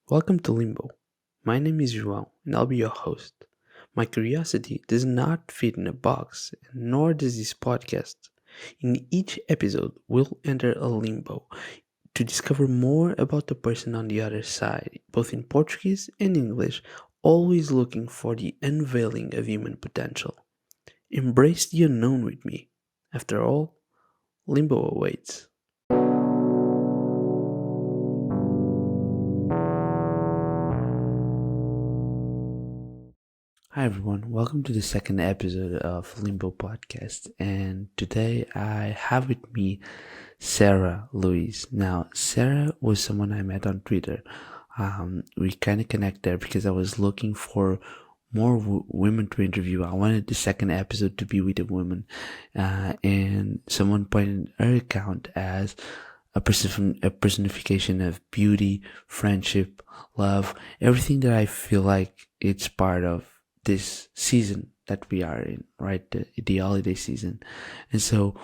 Welcome to Limbo. My name is João and I'll be your host. My curiosity does not fit in a box, nor does this podcast. In each episode, we'll enter a limbo to discover more about the person on the other side, both in Portuguese and English, always looking for the unveiling of human potential. Embrace the unknown with me. After all, Limbo awaits. Hi everyone, welcome to the second episode of Limbo Podcast. And today I have with me Sarah Louise. Now, Sarah was someone I met on Twitter. We kind of connect there because I was looking for more women to interview. I wanted the second episode to be with a woman, and someone pointed her account as a personification of beauty, friendship, love, everything that I feel like it's part of this season that we are in, right? The holiday season. And so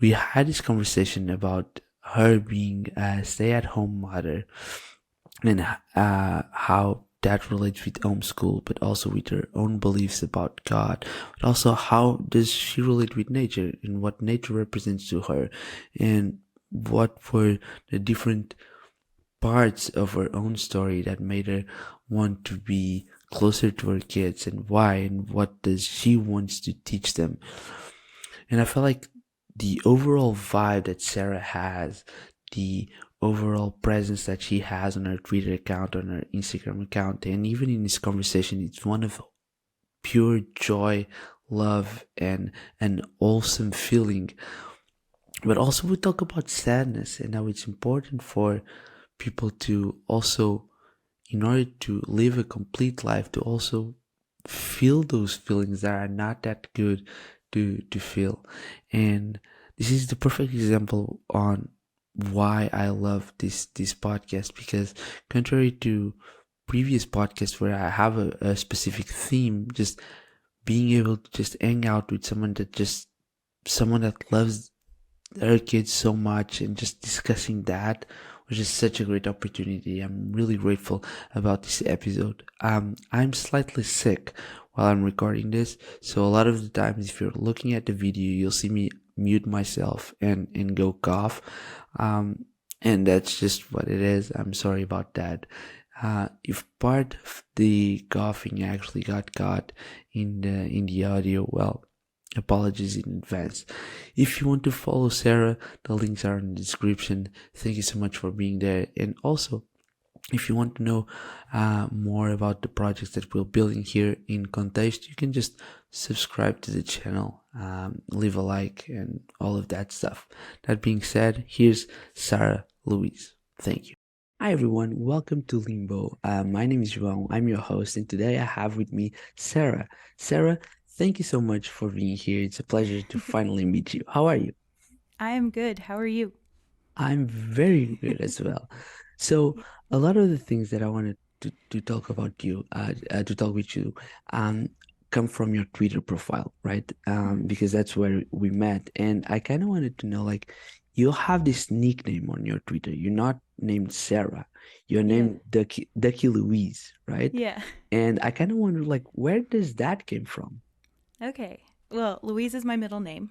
we had this conversation about her being a stay-at-home mother and how that relates with homeschool, but also with her own beliefs about God. But also, how does she relate with nature and what nature represents to her, and what were the different parts of her own story that made her want to be closer to her kids, and why, and what does she wants to teach them. And I feel like the overall vibe that Sarah has, the overall presence that she has on her Twitter account, on her Instagram account, and even in this conversation, it's one of pure joy, love, and an awesome feeling. But also we talk about sadness and how it's important for people to also, in order to live a complete life, to also feel those feelings that are not that good to feel. And this is the perfect example on why I love this podcast, because contrary to previous podcasts where I have a specific theme, just being able to just hang out with someone that loves their kids so much and just discussing that was just such a great opportunity. I'm really grateful about this episode. I'm slightly sick while I'm recording this, so a lot of the times if you're looking at the video, you'll see me mute myself and go cough. And that's just what it is. I'm sorry about that. If part of the coughing actually got caught in the audio, well, apologies in advance. If you want to follow Sarah, the links are in the description. Thank you so much for being there. And also, if you want to know more about the projects that we're building here in Context, you can just subscribe to the channel, leave a like, and all of that stuff. That being said, here's Sarah Louise. Thank you. Hi everyone, welcome to Limbo. My name is João, I'm your host, and today I have with me Sarah. Sarah, thank you so much for being here. It's a pleasure to finally meet you. How are you? I am good. How are you? I'm very good as well. So, a lot of the things that I wanted to talk about you, to talk with you, um, come from your Twitter profile, right? Mhm. Because that's where we met. And I kind of wanted to know, like, you have this nickname on your Twitter. You're not named Sarah. You're Yeah. named Ducky Louise, right? Yeah. And I kind of wonder, like, where does that came from? Okay. Well, Louise is my middle name.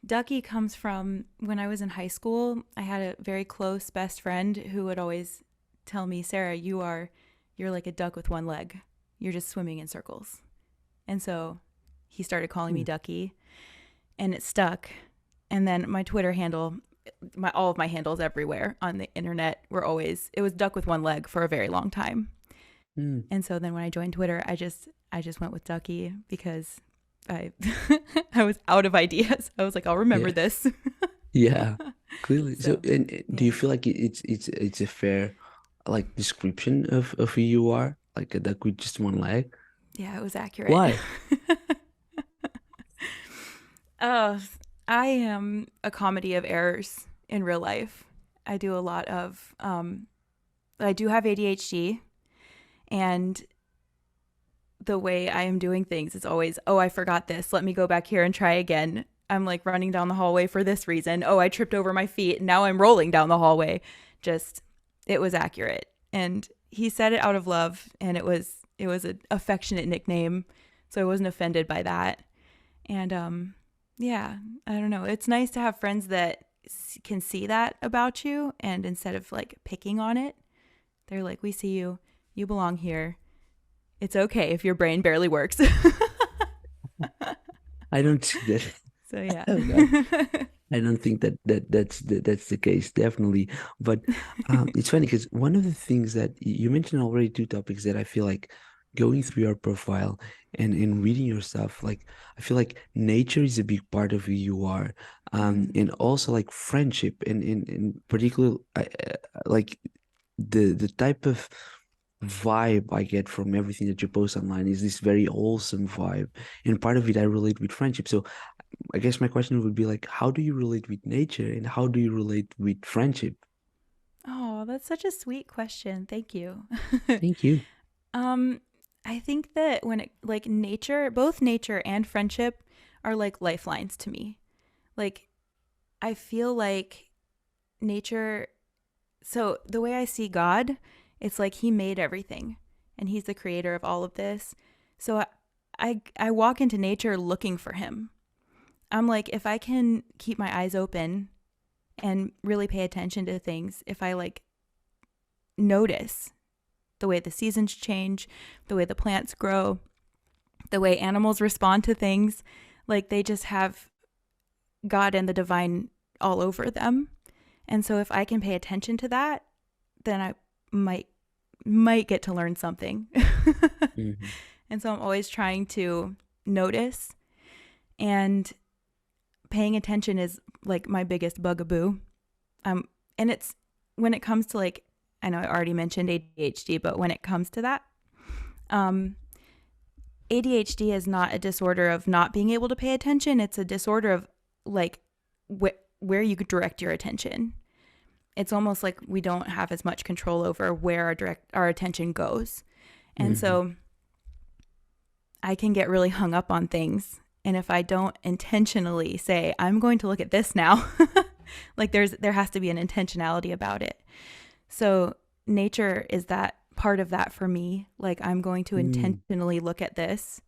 Ducky comes from when I was in high school. I had a very close best friend who would always tell me, "Sarah, you're like a duck with one leg. You're just swimming in circles." And so he started calling me Hmm. Ducky, and it stuck. And then my Twitter handle, my all of my handles everywhere on the internet were always it was duck with one leg for a very long time. Hmm. And so then when I joined Twitter, I just went with Ducky because I I was out of ideas. I was like, I'll remember Yeah. this. Yeah, clearly. So, So and do yeah, you feel like it's a fair like description of who you are, like a duck with just one leg? yeah, it was accurate. Why? uh, I am a comedy of errors in real life. I do a lot of I do have ADHD, and the way I am doing things is always, oh, I forgot this. Let me go back here and try again. I'm like running down the hallway for this reason. Oh, I tripped over my feet. Now I'm rolling down the hallway. Just, it was accurate. and he said it out of love, and it was an affectionate nickname, so I wasn't offended by that. And yeah, I don't know. It's nice to have friends that can see that about you, and instead of like picking on it, they're like, "We see you. You belong here. It's okay if your brain barely works." I don't see that. So yeah. Oh God. I don't think that's the case, definitely. But it's funny because one of the things that you mentioned already, two topics that I feel like going through your profile and reading your stuff, like I feel like nature is a big part of who you are, Mm, and also like friendship, and in particular, like the type of vibe I get from everything that you post online is this very wholesome vibe, and part of it I relate with friendship. So I guess my question would be like, how do you relate with nature and how do you relate with friendship? oh, that's such a sweet question. Thank you. Thank you. um, I think that when it like nature, both nature and friendship are like lifelines to me. Like I feel like nature, so the way I see God, it's like he made everything and he's the creator of all of this. So I walk into nature looking for him. I'm like, if I can keep my eyes open and really pay attention to things, if I like notice the way the seasons change, the way the plants grow, the way animals respond to things, like they just have God and the divine all over them. And so if I can pay attention to that, then I might get to learn something. Hmm. And so I'm always trying to notice, and paying attention is like my biggest bugaboo. And it's when it comes to like, I know I already mentioned ADHD, but when it comes to that, um, ADHD is not a disorder of not being able to pay attention. It's a disorder of like where you could direct your attention. It's almost like we don't have as much control over where our attention goes. And Hmm. so I can get really hung up on things. And if I don't intentionally say, I'm going to look at this now, like there has to be an intentionality about it. So nature is that part of that for me. Like I'm going to Mm. intentionally look at this,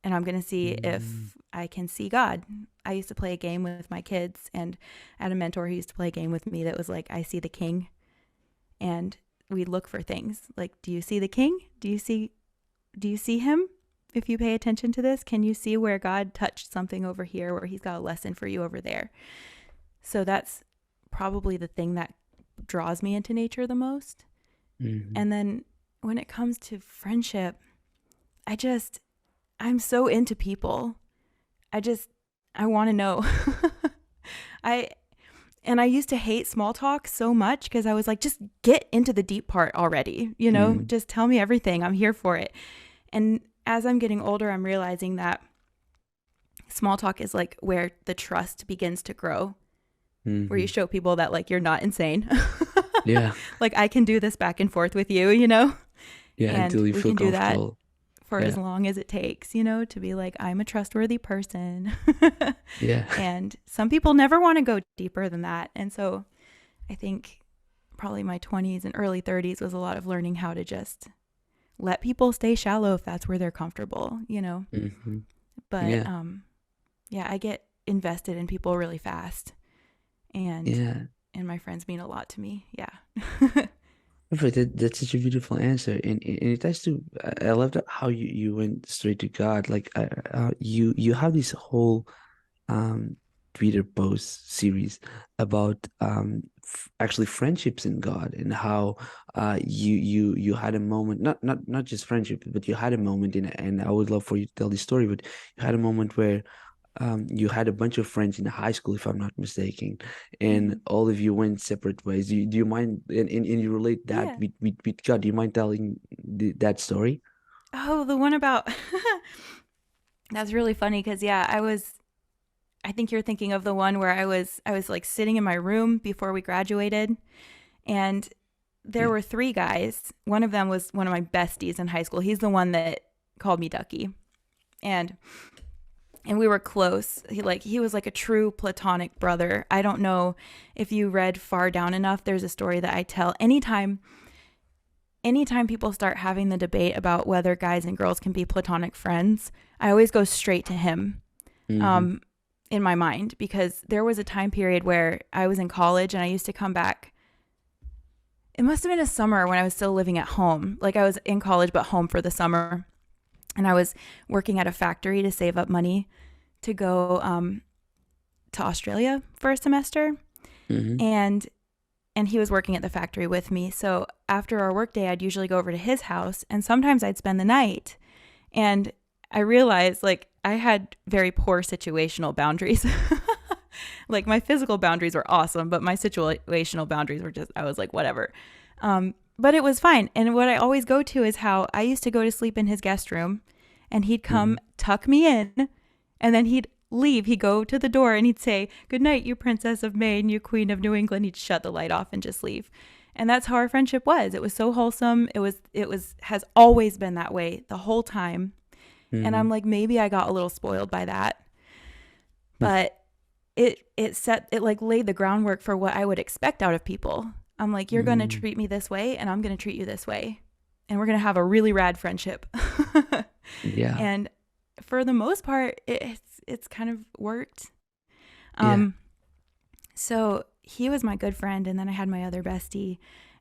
and I'm going to see Mm. if I can see God. I used to play a game with my kids, and I had a mentor who used to play a game with me that was like, I see the king. And we look for things like, do you see the king? Do you see him? If you pay attention to this, can you see where God touched something over here, where he's got a lesson for you over there? So that's probably the thing that draws me into nature the most. Mhm. And then when it comes to friendship, I'm so into people. I want to know. I I used to hate small talk so much because I was like, just get into the deep part already, Mm. just tell me everything. I'm here for it. And as I'm getting older, I'm realizing that small talk is like where the trust begins to grow, where you Mhm. show people that like you're not insane. Yeah. Like I can do this back and forth with you, Yeah, and until you we feel can do that comfortable. for as Yeah. long as it takes, to be like, I'm a trustworthy person. Yeah. And some people never want to go deeper than that. And so I think probably my 20s and early 30s was a lot of learning how to just let people stay shallow if that's where they're comfortable. Hmm. But Yeah. yeah, I get invested in people really fast, and Yeah. my friends mean a lot to me. Yeah. Perfect. That's such a beautiful answer, and it has to. I love that how you went straight to God. Like, you have this whole um Twitter post series about actually friendships in God, and how you had a moment, not just friendship, but you had a moment in, and I would love for you to tell this story, but you had a moment where you had a bunch of friends in high school, if I'm not mistaken, and Mhm. all of you went separate ways. Do you mind, and you relate that Yeah. with God? Do you mind telling that story? Oh, the one about that's really funny because yeah, I think you're thinking of the one where I was like sitting in my room before we graduated, and there Yeah. were three guys. One of them was one of my besties in high school. He's the one that called me Ducky. And we were close. He was like a true platonic brother. I don't know if you read far down enough. There's a story that I tell anytime anytime people start having the debate about whether guys and girls can be platonic friends, I always go straight to him Mm-hmm. um, in my mind, because there was a time period where I was in college and I used to come back. It must have been a summer when I was still living at home. Like, I was in college but home for the summer, and I was working at a factory to save up money to go to Australia for a semester. Mm-hmm. And he was working at the factory with me. So after our workday, I'd usually go over to his house, and sometimes I'd spend the night. And I realized, like, I had very poor situational boundaries. Like, my physical boundaries were awesome, but my situational boundaries were just, I was like, whatever. But it was fine. And what I always go to is how I used to go to sleep in his guest room, and he'd Mm-hmm. come tuck me in, and then he'd leave. He'd go to the door and he'd say, "Good night, you princess of Maine, you queen of New England." He'd shut the light off and just leave. And that's how our friendship was. It was so wholesome. Has always been that way the whole time. And Mm-hmm. I'm like, maybe I got a little spoiled by that. But it like laid the groundwork for what I would expect out of people. I'm like, you're going to Mm-hmm. treat me this way, and I'm going to treat you this way. And we're going to have a really rad friendship. Yeah. And for the most part, it's kind of worked. Yeah. Um, so he was my good friend, and then I had my other bestie,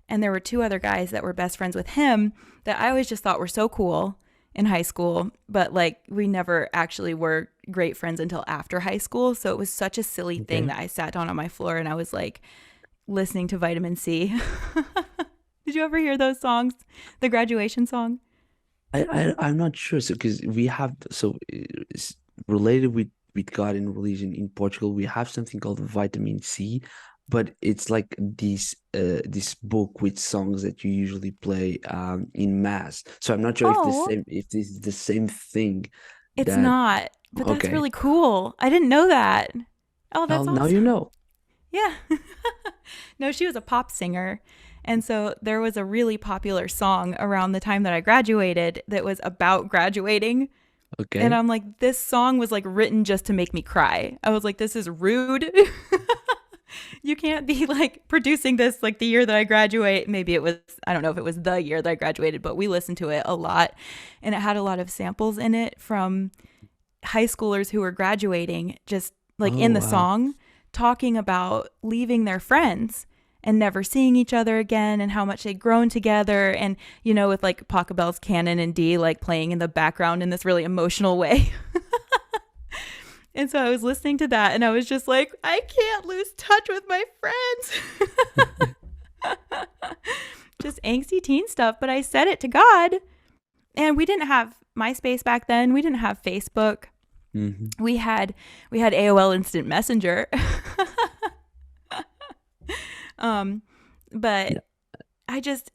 and there were two other guys that were best friends with him that I always just thought were so cool in high school, but like we never actually were great friends until after high school. So it was such a silly thing Okay. that I sat down on my floor and I was like listening to Vitamin C. Did you ever hear those songs? The graduation song? I'm not sure. So because we have it's related with God and religion in Portugal, we have something called vitamin C, but it's like this book with songs that you usually play in mass. So I'm not sure Oh, if this is the same thing it's that not, but that's okay. really cool. I didn't know that. Oh, Well, that's now you awesome. know. Yeah. No, she was a pop singer. And so there was a really popular song around the time that I graduated that was about graduating. And Okay. I'm like, this song was like written just to make me cry. I was like, this is rude. You can't be like producing this like the year that I graduate. Maybe it was, I don't know if it was the year that I graduated, but we listened to it a lot. And it had a lot of samples in it from high schoolers who were graduating, just like Oh in the wow. song, talking about leaving their friends and never seeing each other again, and how much they'd grown together. And, you know, with like Pachelbel's Canon and D like playing in the background in this really emotional way. And so I was listening to that and I was just like, I can't lose touch with my friends. Just angsty teen stuff. But I said it to God. And we didn't have MySpace back then. We didn't have Facebook. Hmm. We had AOL Instant Messenger. um, Yeah. but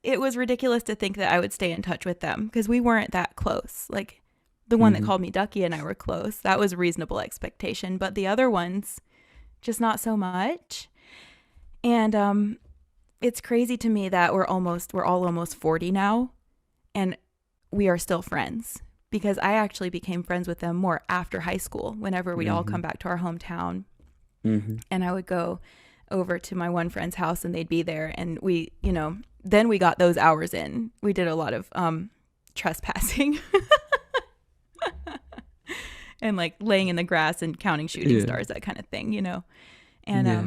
it was ridiculous to think that I would stay in touch with them because we weren't that close. Like, the one that Hmm. called me Ducky and I were close. That was a reasonable expectation. But the other ones, just not so much. And it's crazy to me that we're all almost 40 now, and we are still friends, because I actually became friends with them more after high school, whenever we'd all Hmm. come back to our hometown, Hmm. and I would go over to my one friend's house and they'd be there, and then we got those hours in. We did a lot of trespassing and like laying in the grass and counting shooting Yeah. stars, that kind of thing. And Yeah.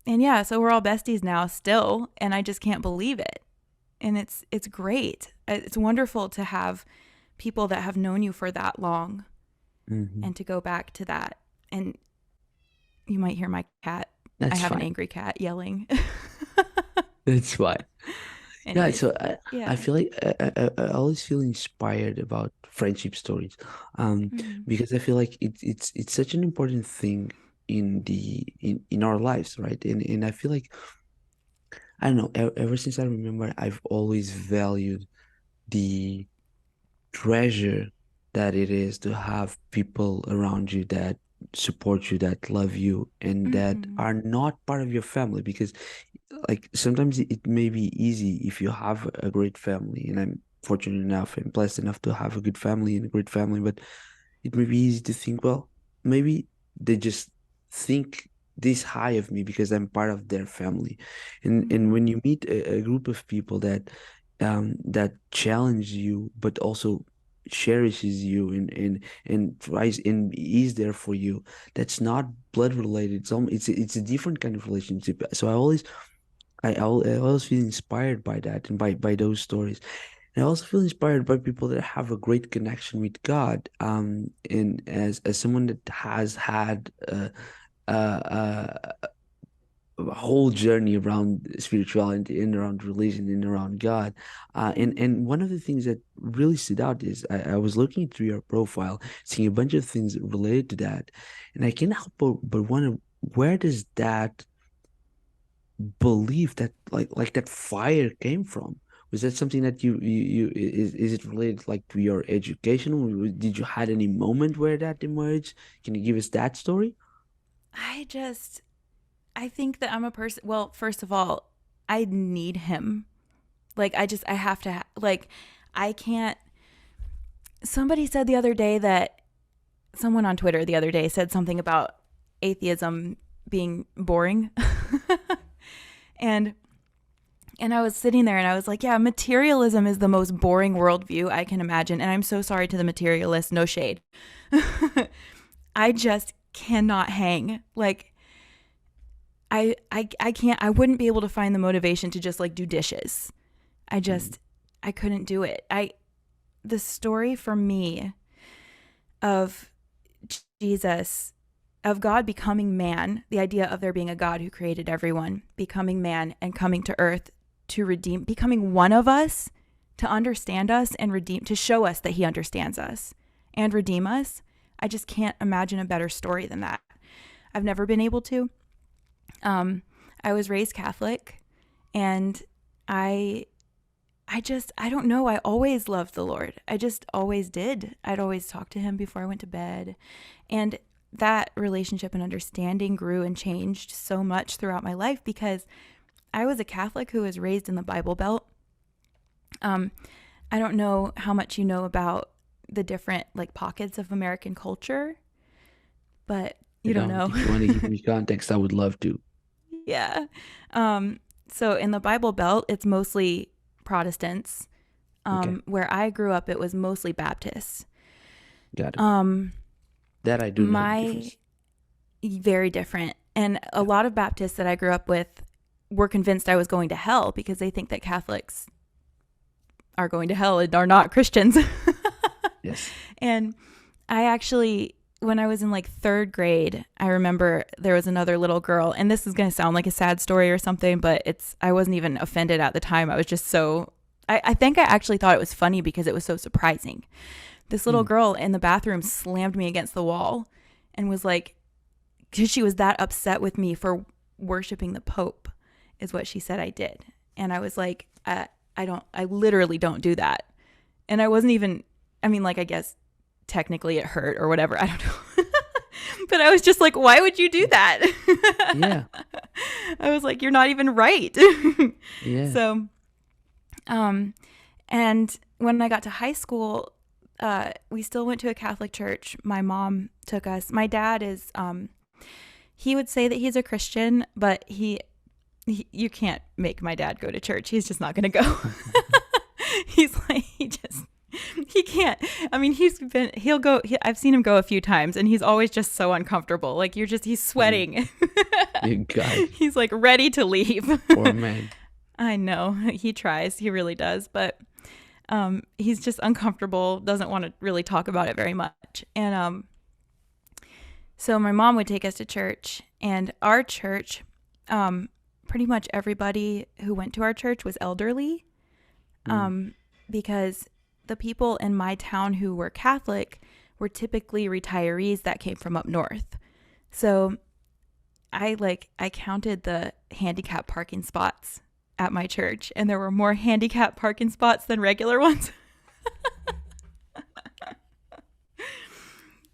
and yeah, so we're all besties now still, and I just can't believe it. And it's great. It's wonderful to have people that have known you for that long Hmm. and to go back to that. And you might hear my cat. I That's have an fine. angry cat yelling. That's fine. Yeah, Anyways, so I yeah. feel like I always feel inspired about friendship stories, um, Mm-hmm. because I feel like it's such an important thing in our lives, right? And I feel like I don't know, ever since I remember, I've always valued the treasure that it is to have people around you that support you, that love you, and that Mm-hmm. are not part of your family. Because, like, sometimes it may be easy if you have a great family, and I'm fortunate enough and blessed enough to have a good family and a great family, but it may be easy to think, well, maybe they just think this high of me because I'm part of their family. And Mm-hmm. when you meet a group of people that that challenges you, but also cherishes you and tries and is there for you. That's not blood related. It's a different kind of relationship. So I always feel inspired by that and by those stories. And I also feel inspired by people that have a great connection with God. And as someone that has had a whole journey around spirituality and around religion and around God. And one of the things that really stood out is I was looking through your profile, seeing a bunch of things related to that, and I can't help but wonder, where does that belief, that like that fire came from? Was that something that is it related like to your education? Did you had any moment where that emerged? Can you give us that story? I just, I think that I'm a person. Well, first of all, I need him. Like, I have to, like, I can't. Somebody said the other day that, someone on Twitter the other day said something about atheism being boring. and, and I was sitting there and I was like, yeah, materialism is the most boring worldview I can imagine. And I'm so sorry to the materialists, no shade. I just cannot hang. Like, I can't, I wouldn't be able to find the motivation to just like do dishes. I Mm, just, I couldn't do it. The story for me of Jesus, of God becoming man, the idea of there being a God who created everyone, becoming man and coming to earth to redeem, becoming one of us, to understand us and redeem, to show us that he understands us and redeem us. I just can't imagine a better story than that. I've never been able to. I was raised Catholic, and I I don't know. I always loved the Lord. I just always did. I'd always talk to him before I went to bed. And that relationship and understanding grew and changed so much throughout my life because I was a Catholic who was raised in the Bible Belt. Um, I don't know how much you know about the different like pockets of American culture, but I you don't don't. know. If you want to give me context, I would love to. Yeah. Um, so in the Bible Belt, it's mostly Protestants. Okay, Where I grew up, it was mostly Baptists. got it. Um, That I do know the my difference. very different. And a lot of Baptists that I grew up with were convinced I was going to hell because they think that Catholics are going to hell and are not Christians. Yes. And I actually, when I was in like third grade, I remember there was another little girl, and this is going to sound like a sad story or something, but I wasn't even offended at the time. I was just so, I think I actually thought it was funny because it was so surprising. This little Mm. girl in the bathroom slammed me against the wall and was like, because she was that upset with me for worshiping the Pope, is what she said I did. And I was like, I literally don't do that. And I wasn't even, I mean, like, I guess technically it hurt or whatever. I don't know. But I was just like, why would you do that? Yeah. I was like, you're not even right. Yeah. So, um, and when I got to high school, we still went to a Catholic church. My mom took us. My dad is, he would say that he's a Christian, but you can't make my dad go to church. He's just not going to go. He's like, he can't. I mean, I've seen him go a few times and he's always just so uncomfortable. Like he's Mm. sweating. You guys, He's like ready to leave. poor man. I know he tries. He really does. But, he's just uncomfortable, doesn't want to really talk about it very much. And, so my mom would take us to church, and our church, pretty much everybody who went to our church was elderly, Mm. because the people in my town who were Catholic were typically retirees that came from up north. So I counted the handicap parking spots at my church, and there were more handicap parking spots than regular ones.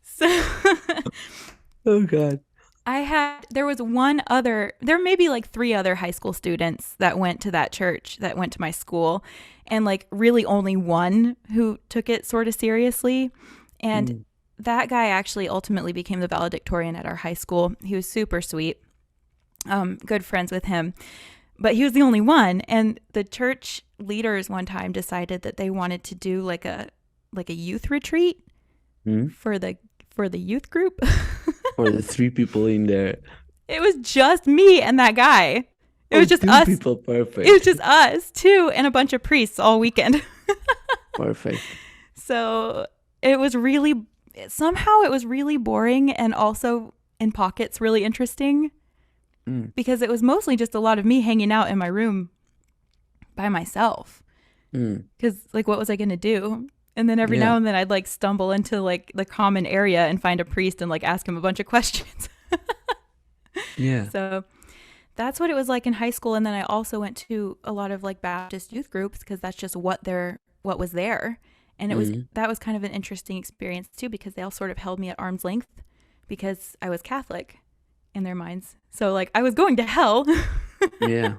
So Oh God. there was there may be like three other high school students that went to that church, that went to my school, and like really only one who took it sort of seriously. And Mm. that guy actually ultimately became the valedictorian at our high school. He was super sweet. Good friends with him. but he was the only one. And the church leaders one time decided that they wanted to do like a youth retreat Hmm? for the youth group. For the three people in there. It was just me and that guy. It Oh, was just two us. people. It was Perfect. just us two and a bunch of priests all weekend. Perfect. So it was really, somehow it was really boring and also in pockets really interesting Mm, because it was mostly just a lot of me hanging out in my room by myself. mm. Because like, what was I gonna do? And then every Yeah. now and then I'd like stumble into like the common area and find a priest and like ask him a bunch of questions. Yeah. So that's what it was like in high school. And then I also went to a lot of like Baptist youth groups because that's just what was there. And Mm. that was kind of an interesting experience too because they all sort of held me at arm's length because I was Catholic in their minds. So like I was going to hell, Yeah.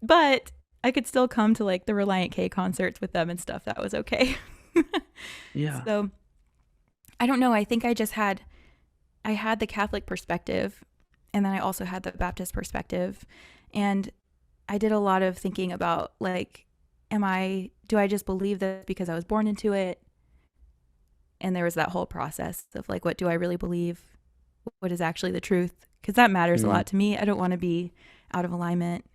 but I could still come to like the Reliant K concerts with them and stuff. That was okay. Yeah. So I don't know. I think I had the Catholic perspective and then I also had the Baptist perspective. And I did a lot of thinking about like, do I just believe this because I was born into it? And there was that whole process of like, what do I really believe? What is actually the truth? Because that matters a Mm. lot to me. I don't want to be out of alignment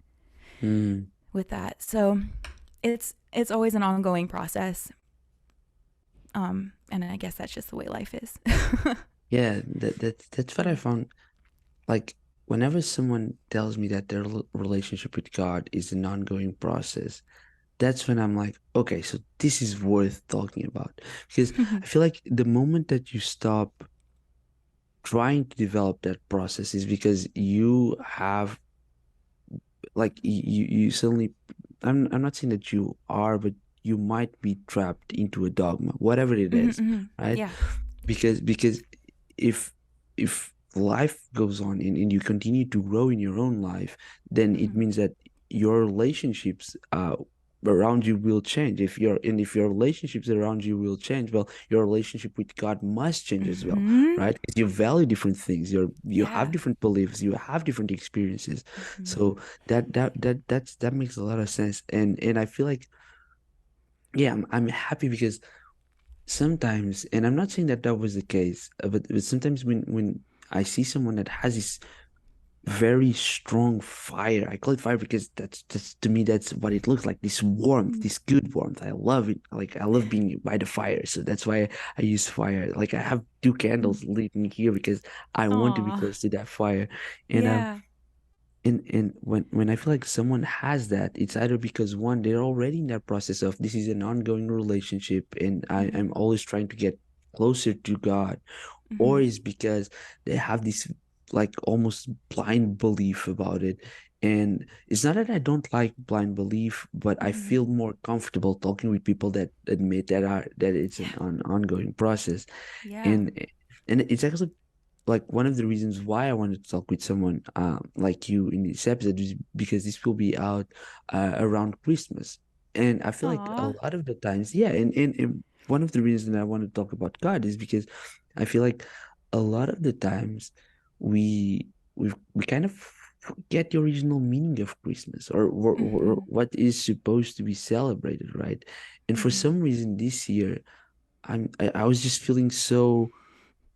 Mm. with that. So it's always an ongoing process. And I guess that's just the way life is. Yeah. That's what I found. Like, whenever someone tells me that their relationship with God is an ongoing process, that's when I'm like, okay, so this is worth talking about. Because I feel like the moment that you stop trying to develop that process is because you have, like, you suddenly, I'm not saying that you are, but you might be trapped into a dogma, whatever it Hmm, is, hmm. right? Yeah. Because if life goes on and you continue to grow in your own life, then it Hmm, means that your relationships around you will change. If your relationships around you will change, well, your relationship with God must change as well, hmm. right? Because you value different things, you have Yeah. different beliefs, you have different experiences. Hmm, So that makes a lot of sense. And I feel like, yeah, I'm happy because sometimes, and I'm not saying that that was the case, but sometimes when I see someone that has this very strong fire, I call it fire because that's to me that's what it looks like. This warmth, this good warmth. I love it. Like, I love being by the fire, so that's why I use fire. Like, I have two candles lit in here because I want to be aw. close to that fire. And Yeah. when I feel like someone has that, it's either because one, they're already in that process of this is an ongoing relationship and Hmm, I'm always trying to get closer to God, or hmm, is because they have this like almost blind belief about it. And it's not that I don't like blind belief, but I hmm. feel more comfortable talking with people that admit that it's Yeah. an ongoing process. Yeah. And it's actually like one of the reasons why I wanted to talk with someone like you in this episode is because this will be out around Christmas. And I feel like a Aw. lot of the times, yeah, and one of the reasons I want to talk about God is because I feel like a lot of the times we kind of forget the original meaning of Christmas, or Hmm, what is supposed to be celebrated, right? And for hmm, some reason this year I was just feeling so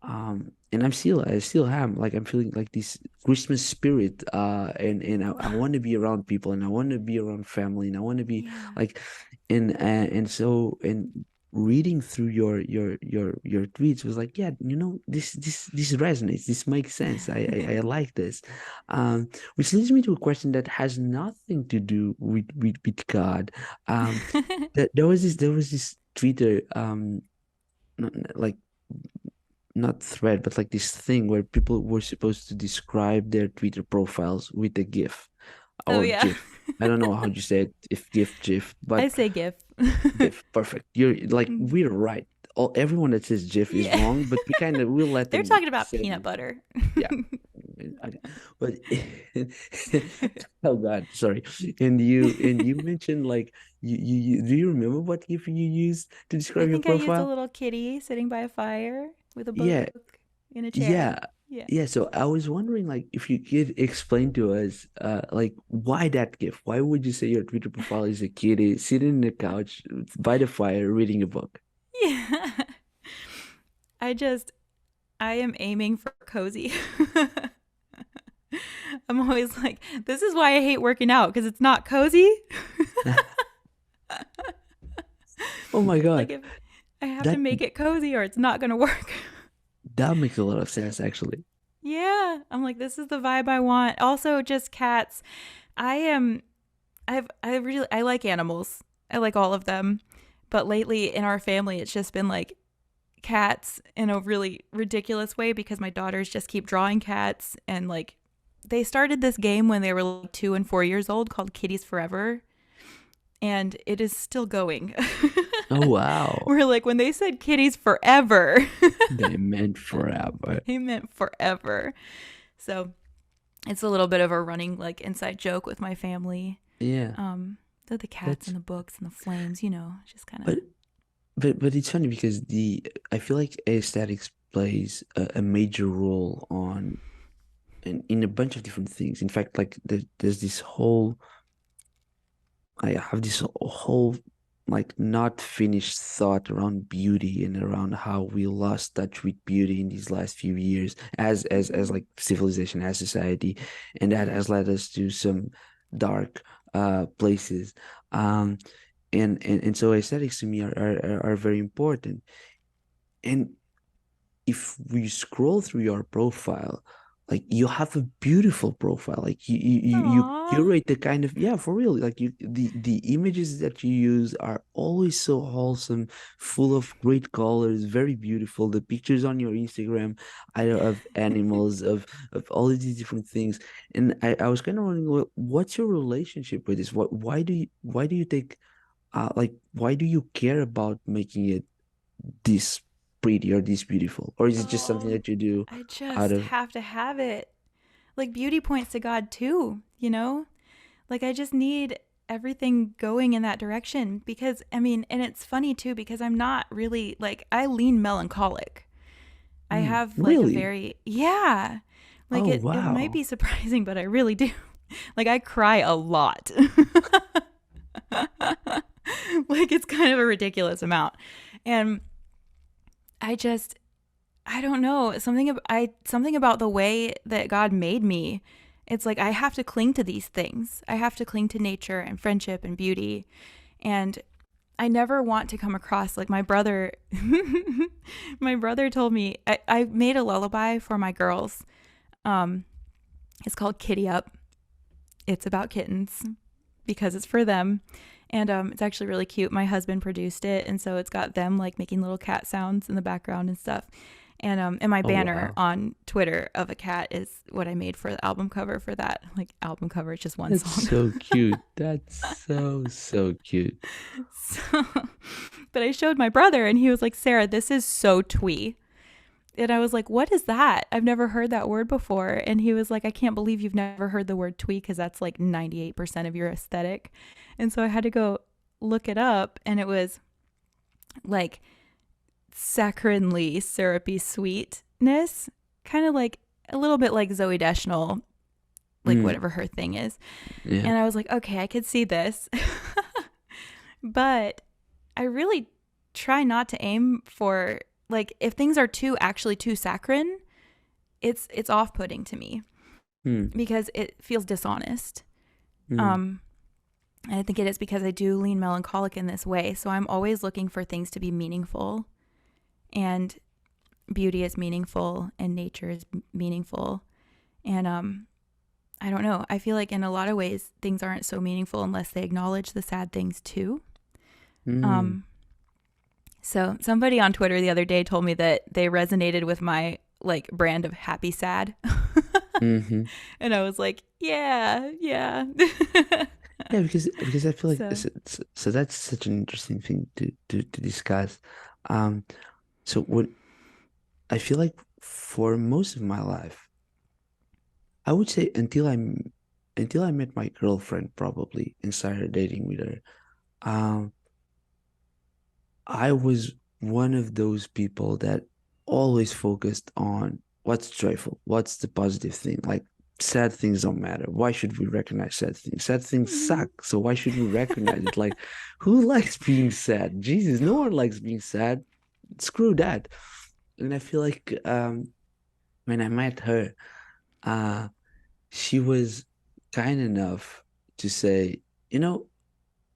and I still am like I'm feeling like this Christmas spirit and I want to be around people and I want to be around family and I want to be yeah. like and so and reading through your tweets was like, yeah, this resonates, this makes sense. I like this. Which leads me to a question that has nothing to do with God. um there was this tweeter, like, not thread, but like this thing where people were supposed to describe their Twitter profiles with a GIF Oh or yeah. GIF. I don't know how you say it, if GIF, GIF, I but say GIF. GIF, perfect. You're like, we're right. Everyone that says GIF is Yeah. wrong, but we'll let They're them talking about say peanut it. butter. Yeah. Okay. But oh God, sorry. And you mentioned like do you remember what GIF you used to I describe your think I used a profile? little kitty sitting by a fire with a Yeah, book in a chair. yeah. Yeah. yeah, so I was wondering, like, if you could explain to us, like, why that gift? Why would you say your Twitter profile is a kitty sitting in the couch by the fire reading a book? Yeah. I just, I am aiming for cozy. I'm always like, this is why I hate working out because it's not cozy. Oh my Like, God, if I have to that make it cozy or it's not going to work. that makes a lot of sense, actually. Yeah. I'm like, this is the vibe I want. Also, just cats. I am, I like animals. I like all of them. But lately in our family, it's just been like cats in a really ridiculous way because my daughters just keep drawing cats. And like, they started this game when they were like 2 and 4 years old called Kitties Forever. And it is still going. Oh wow, We're like, when they said kitties forever, they meant forever. they meant forever. So it's a little bit of a running like inside joke with my family. Yeah, The cats that's and the books and the flames, just kind of. but but it's funny because the I feel like aesthetics plays a major role on in a bunch of different things. In fact, like there's this whole I have this whole like not finished thought around beauty and around how we lost touch with beauty in these last few years as Mm-hmm. like civilization, as society, and that has led us to some dark places. Um and so aesthetics to me are very important. And if we scroll through your profile, like you have a beautiful profile. Like you Aww. curate the kind of yeah, for real. Like the images that you use are always so wholesome, full of great colors, very beautiful. The pictures on your Instagram, of animals, of all of these different things. And I was kind of wondering, what's your relationship with this? Why do you take like why do you care about making it this pretty or this beautiful? Or is it just something Oh, that you do I out just of have to have it. Like beauty points to God too. Like I just need everything going in that direction because I mean, and it's funny too because I'm not really like I lean melancholic. I have like a really? very yeah. Like Oh it might wow. be surprising, but I really do. Like I cry a lot. Like it's kind of a ridiculous amount. And I just I don't know, something about the way that God made me. It's like I have to cling to these things. I have to cling to nature and friendship and beauty. And I never want to come across like my brother. My brother told me I made a lullaby for my girls. Um, it's called Kitty Up. It's about kittens because it's for them. And it's actually really cute. My husband produced it, and so it's got them like making little cat sounds in the background and stuff. And my Oh banner wow. on Twitter of a cat is what I made for the album cover for that. Like album cover, it's just one That's song. so cute. That's so cute. So, but I showed my brother, and he was like, "Sarah, this is so twee." And I was like, "What is that? I've never heard that word before." And he was like, "I can't believe you've never heard the word twee because that's like 98% of your aesthetic." And so I had to go look it up, and it was like saccharinely syrupy sweetness, kind of like a little bit like Zoe Deschanel, like Mm, whatever her thing is. yeah. And I was like, okay, I could see this. But I really try not to aim for like if things are too saccharine, it's off-putting to me Mm, because it feels dishonest. mm, Um and I think it is because I do lean melancholic in this way. So I'm always looking for things to be meaningful, and beauty is meaningful and nature is meaningful. And I don't know. I feel like in a lot of ways things aren't so meaningful unless they acknowledge the sad things too. mm, Um so somebody on Twitter the other day told me that they resonated with my like brand of happy sad. mm-hmm. And I was like, yeah, yeah. Yeah, because I feel like So, so that's such an interesting thing to discuss. Um, so what I feel like for most of my life, I would say until I met my girlfriend probably and started dating with her. Um, I was one of those people that always focused on what's joyful? What's the positive thing? Like sad things don't matter. Why should we recognize sad things? Sad things Mhm. suck. So why should we recognize it? Like, who likes being sad? Jesus, no one likes being sad. Screw that. And I feel like when I met her, uh, she was kind enough to say, you know,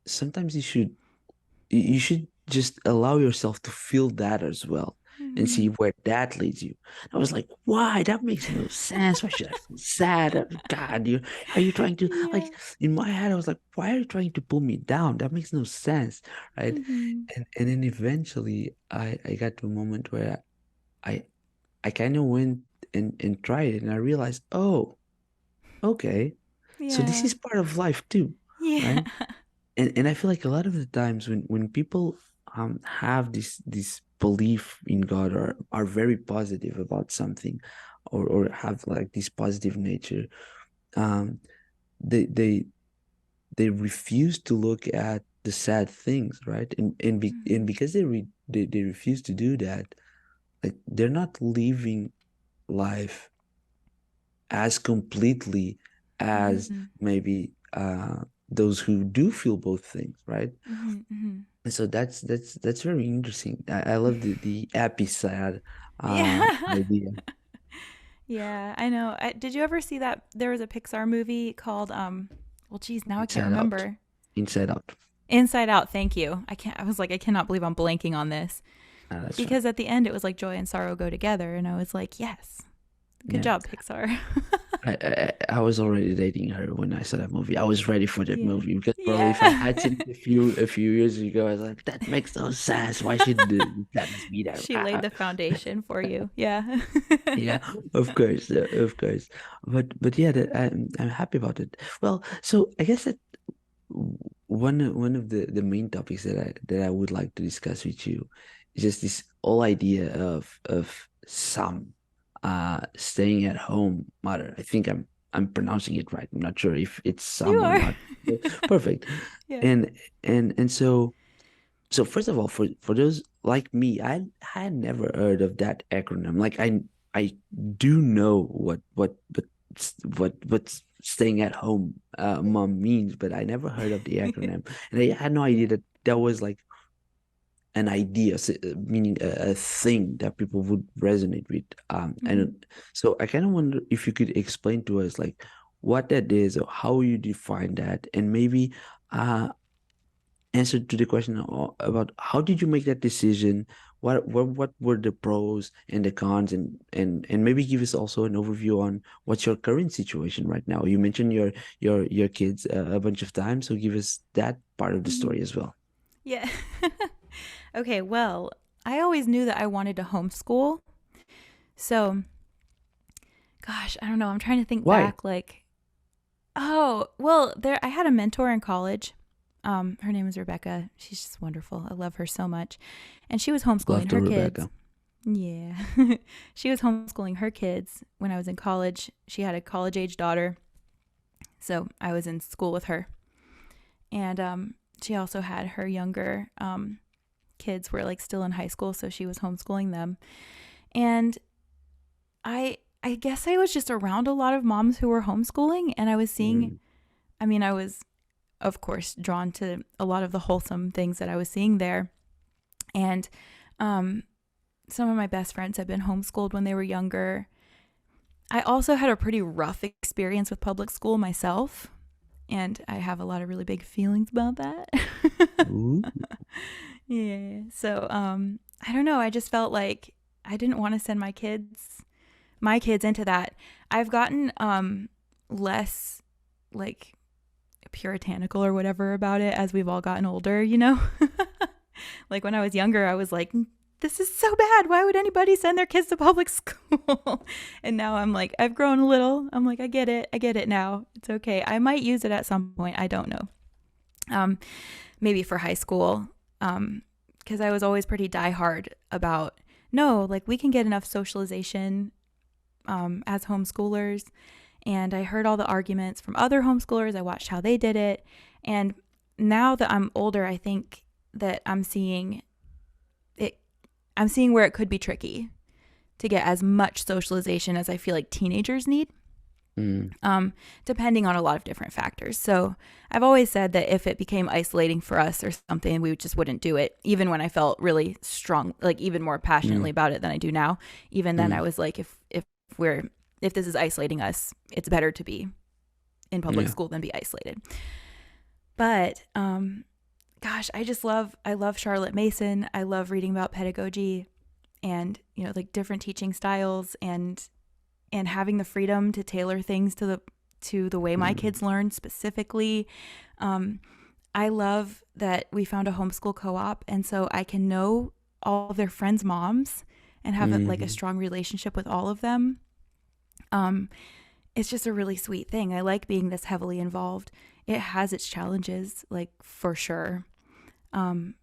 sometimes you should just allow yourself to feel that as well and see Mhm. where that leads you. I was like, why? That makes no sense. Why should I feel sad? God, are you trying to Yeah. like in my head, I was like, why are you trying to pull me down? That makes no sense. Right. Mhm. And then eventually I got to a moment where I I kind of went and tried it and I realized, oh, okay. So this Yeah. is part of life too, Yeah. right? And I feel like a lot of the times when people have this belief in God or are very positive about something or have like this positive nature, um they they they refuse to look at the sad things, right? And Mhm. because they refuse to do that, like they're not living life as completely as Mhm. maybe those who do feel both things, right? Mhm. Mhm. And so that's very interesting. I love the happy sad Yeah. idea. Yeah, I know. Did you ever see that there was a Pixar movie called well geez, now I can't Inside out, remember. inside out. Inside Out, thank you. I was like I cannot believe I'm blanking on this. That's right. Because at the end it was like joy and sorrow go together and I was like, "Yes. Good Yeah, job, Pixar." I was already dating her when I saw that movie. I was ready for that Yeah. movie because probably if I Yeah. had seen it a few years ago, I was like, that makes no sense. Why should the sadness be there? She laid the foundation for you. Yeah. Yeah, of course. But yeah, I'm happy about it. Well, so I guess that one of the main topics that I would like to discuss with you is just this whole idea of some staying at home mother. I think I'm pronouncing it right. I'm not sure if it's You some or are. not. Perfect. Yeah. And and so first of all, for those like me, I had never heard of that acronym. Like I do know what staying at home mom means, but I never heard of the acronym, and I had no idea Yeah. that that was like an idea, meaning a thing that people would resonate with. Mhm. And so I kind of wonder if you could explain to us like what that is or how you define that, and maybe uh answer to the question about how did you make that decision? What were the pros and the cons, and maybe give us also an overview on what's your current situation right now. You mentioned your kids a bunch of times, so give us that part of the Mhm. story as well. Yeah. Okay, well, I always knew that I wanted to homeschool. So, gosh, I don't know. I'm trying to think Why? back like oh, well, there I had a mentor in college. Her name is Rebecca. She's just wonderful. I love her so much. And she was Love homeschooling to her kids. Rebecca. Yeah. She was homeschooling her kids when I was in college. She had a college-age daughter. So, I was in school with her. And she also had her younger kids were like still in high school, so she was homeschooling them. And I guess I was just around a lot of moms who were homeschooling and I was seeing Mm, I mean, I was of course drawn to a lot of the wholesome things that I was seeing there. And um some of my best friends had been homeschooled when they were younger. I also had a pretty rough experience with public school myself, and I have a lot of really big feelings about that. ooh, Yeah. So, I don't know. I just felt like I didn't want to send my kids into that. I've gotten less like puritanical or whatever about it as we've all gotten older, you know? Like when I was younger, I was like, this is so bad. Why would anybody send their kids to public school? And now I'm like, I've grown a little. I'm like, I get it. I get it now. It's okay. I might use it at some point. I don't know. Um, Maybe for high school. Because I was always pretty diehard about no, like we can get enough socialization as homeschoolers. And I heard all the arguments from other homeschoolers. I watched how they did it. And now that I'm older, I think that I'm seeing it, I'm seeing where it could be tricky to get as much socialization as I feel like teenagers need, depending on a lot of different factors. So I've always said that if it became isolating for us or something, we just wouldn't do it. Even when I felt really strong, like even more passionately about it than I do now. Even then I was like, if this is isolating us, it's better to be in public school than be isolated. But gosh, I love Charlotte Mason. I love reading about pedagogy and, you know, like different teaching styles and having the freedom to tailor things to the way my kids learn specifically. I love that we found a homeschool co-op, and so I can know all of their friends' moms and have like a strong relationship with all of them. It's just a really sweet thing. I like being this heavily involved. It has its challenges, like for sure. And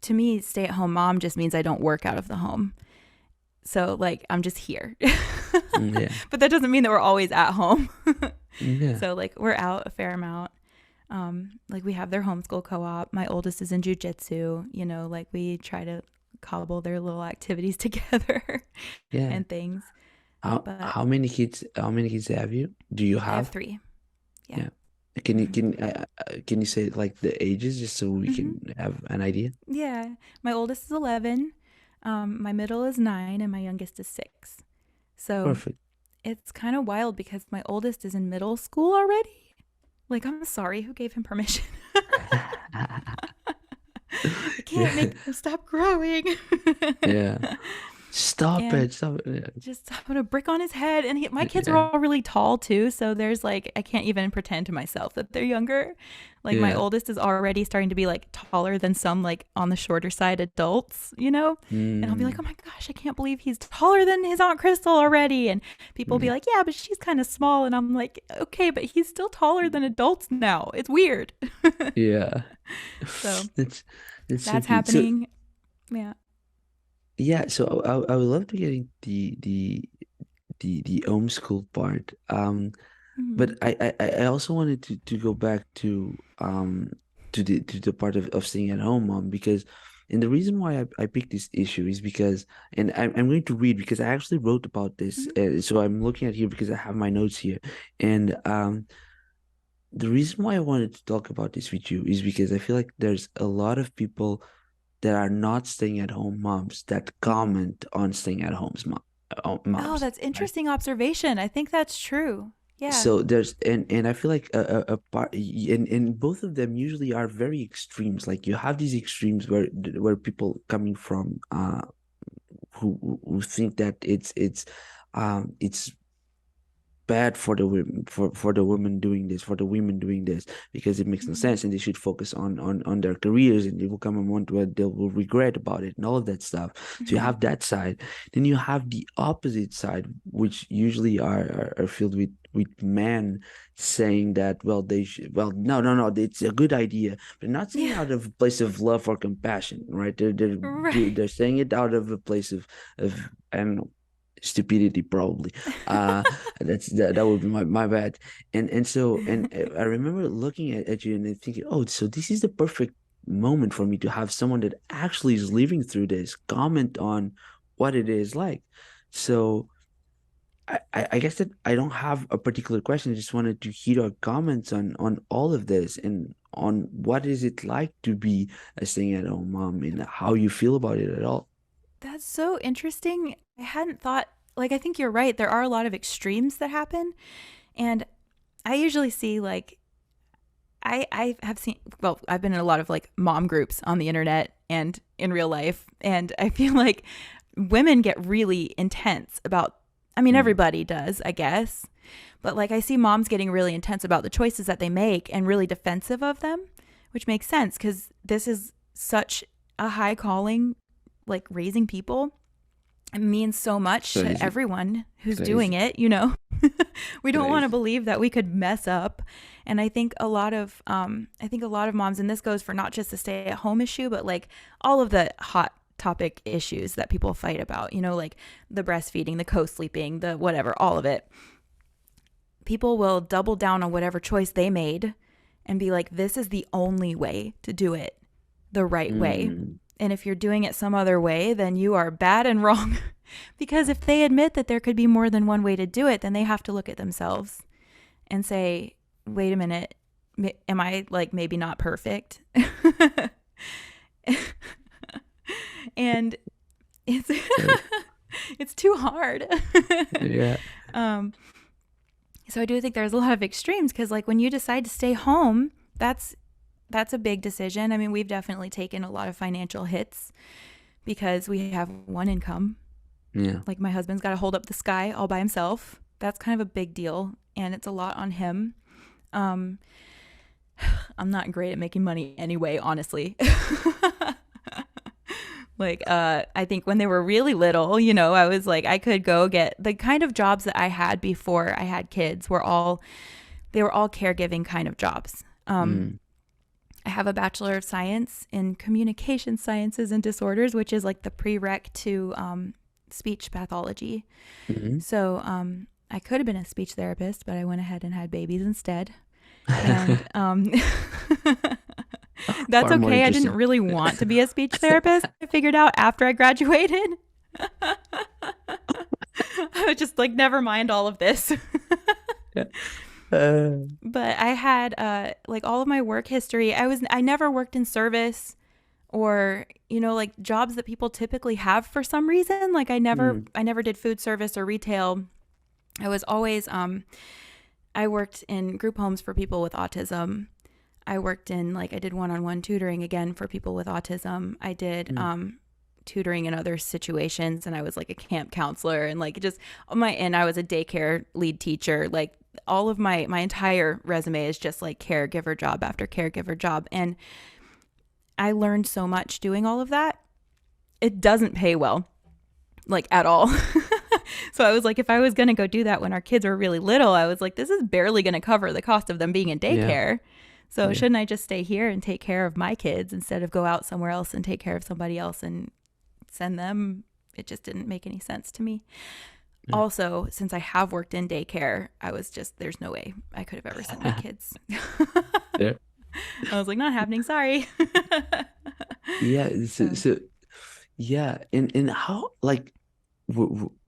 to me, stay-at-home mom just means I don't work out of the home. So like I'm just here. But that doesn't mean that we're always at home. So like we're out a fair amount. Like we have their homeschool co-op. My oldest is in jujitsu, you know, like we try to cobble their little activities together and things. How many kids have you? Do you I have have? 3. Yeah. Can you say like the ages just so we can have an idea? Yeah. My oldest is 11. My middle is 9 and my youngest is 6. So Perfect. it's kind of wild because my oldest is in middle school already. Like, I'm sorry, who gave him permission? I can't make him stop growing. Yeah. Stop And it. Stop it. just put a brick on his head. And my kids are Yeah. all really tall too. So there's like, I can't even pretend to myself that they're younger. Like my Yeah. oldest is already starting to be like taller than some like on the shorter side adults, you know? And I'll be like, oh my gosh, I can't believe he's taller than his Aunt Crystal already. And people will be like, yeah, but she's kind of small. And I'm like, okay, but he's still taller than adults now. It's weird. Yeah. So That's so that's cute. So happening. Yeah. yeah, so I would love to get into the homeschool part. Mhm. But I also wanted to go back to the part of staying at home, mom, because and the reason why I picked this issue is because and I'm going to read because I actually wrote about this. Mhm. So I'm looking at here because I have my notes here, and the reason why I wanted to talk about this with you is because I feel like there's a lot of people that are not staying at home moms that Mhm. comment on staying at homes Oh, moms, that's right? interesting observation. I think that's true. Yeah. So there's and I feel like a part and both of them usually are very extremes. Like you have these extremes where people coming from who think that it's bad for the women for the women doing this for the women doing this because it makes no Mhm. sense and they should focus on their careers and they will come a moment where they will regret about it and all of that stuff. So you Mhm. have that side, then you have the opposite side, which usually are filled with men saying that well they should well no it's a good idea but not saying Yeah. out of a place of love or compassion, right? Right. They're saying it out of a place of I don't know, stupidity probably. uh that would be my bad. And so and I remember looking at you and thinking, oh, so this is the perfect moment for me to have someone that actually is living through this comment on what it is like. So I guess that I don't have a particular question. I just wanted to hear your comments on all of this and on what is it like to be a staying-at-home mom and how you feel about it at all. That's so interesting. I hadn't thought, like, I think you're right. There are a lot of extremes that happen. And I usually see, like, I have seen, well, I've been in a lot of like mom groups on the internet and in real life. And I feel like women get really intense about, I mean, Mm, everybody does, I guess. But like, I see moms getting really intense about the choices that they make and really defensive of them, which makes sense because this is such a high calling, like raising people. It means so much to crazy, everyone who's doing crazy, it, you know. We don't want to crazy. believe that we could mess up. And I think a lot of moms, and this goes for not just the stay at home issue, but like all of the hot topic issues that people fight about, you know, like the breastfeeding, the co-sleeping, the whatever, all of it. People will double down on whatever choice they made and be like, this is the only way to do it the right way. Mm, And if you're doing it some other way, then you are bad and wrong. Because if they admit that there could be more than one way to do it, then they have to look at themselves and say, wait a minute, am I like maybe not perfect? And it's it's too hard. Yeah. So I do think there's a lot of extremes, because like when you decide to stay home, that's a big decision. I mean, we've definitely taken a lot of financial hits because we have one income. Yeah. Like my husband's got to hold up the sky all by himself. That's kind of a big deal, and it's a lot on him. I'm not great at making money anyway, honestly. Like, I think when they were really little, I was like, I could go get the kind of jobs that I had before I had kids they were all caregiving kind of jobs. Mm. I have a Bachelor of Science in Communication Sciences and Disorders, which is like the prereq to speech pathology. Mm-hmm. So I could have been a speech therapist, but I went ahead and had babies instead. And that's Far more okay. I didn't interesting. really want to be a speech therapist. I figured out after I graduated. I was just like, never mind all of this. Yeah. Uh, But I had like all of my work history. I never worked in service or like jobs that people typically have for some reason. Like I mm. never did food service or retail. I was always I worked in group homes for people with autism. I worked in I did one-on-one tutoring again for people with autism. I did Mm. tutoring in other situations, and I was like a camp counselor, and and I was a daycare lead teacher. Like all of my entire resume is just like caregiver job after caregiver job, and I learned so much doing all of that. It doesn't pay well, like at all. So I was like, if I was going to go do that when our kids were really little, I was like, this is barely going to cover the cost of them being in Yeah. daycare. So Yeah. shouldn't I just stay here and take care of my kids instead of go out somewhere else and take care of somebody else and send them? It just didn't make any sense to me. Yeah. Also, since I have worked in daycare, I was just, there's no way I could have ever sent my kids. Yeah. I was like, not happening. Sorry. Yeah. So, So, so yeah. And how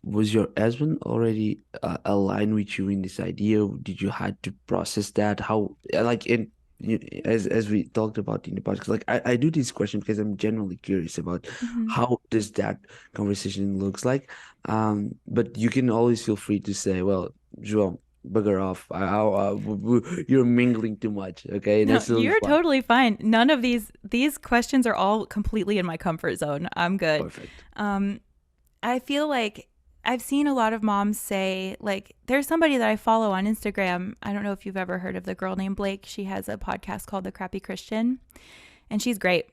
was your husband already aligned with you in this idea? Did you had to process that? How in you, as we talked about in the podcast, I do this question because I'm genuinely curious about mhm. how does that conversation looks like. But you can always feel free to say, well, Joel, bugger off. You're mingling too much. Okay, and No, that's totally you're fine. totally fine. None of these questions are all completely in my comfort zone. I'm good. Perfect. Um, I feel like I've seen a lot of moms say, like, there's somebody that I follow on Instagram. I don't know if you've ever heard of the girl named Blake. She has a podcast called The Crappy Christian, and she's great.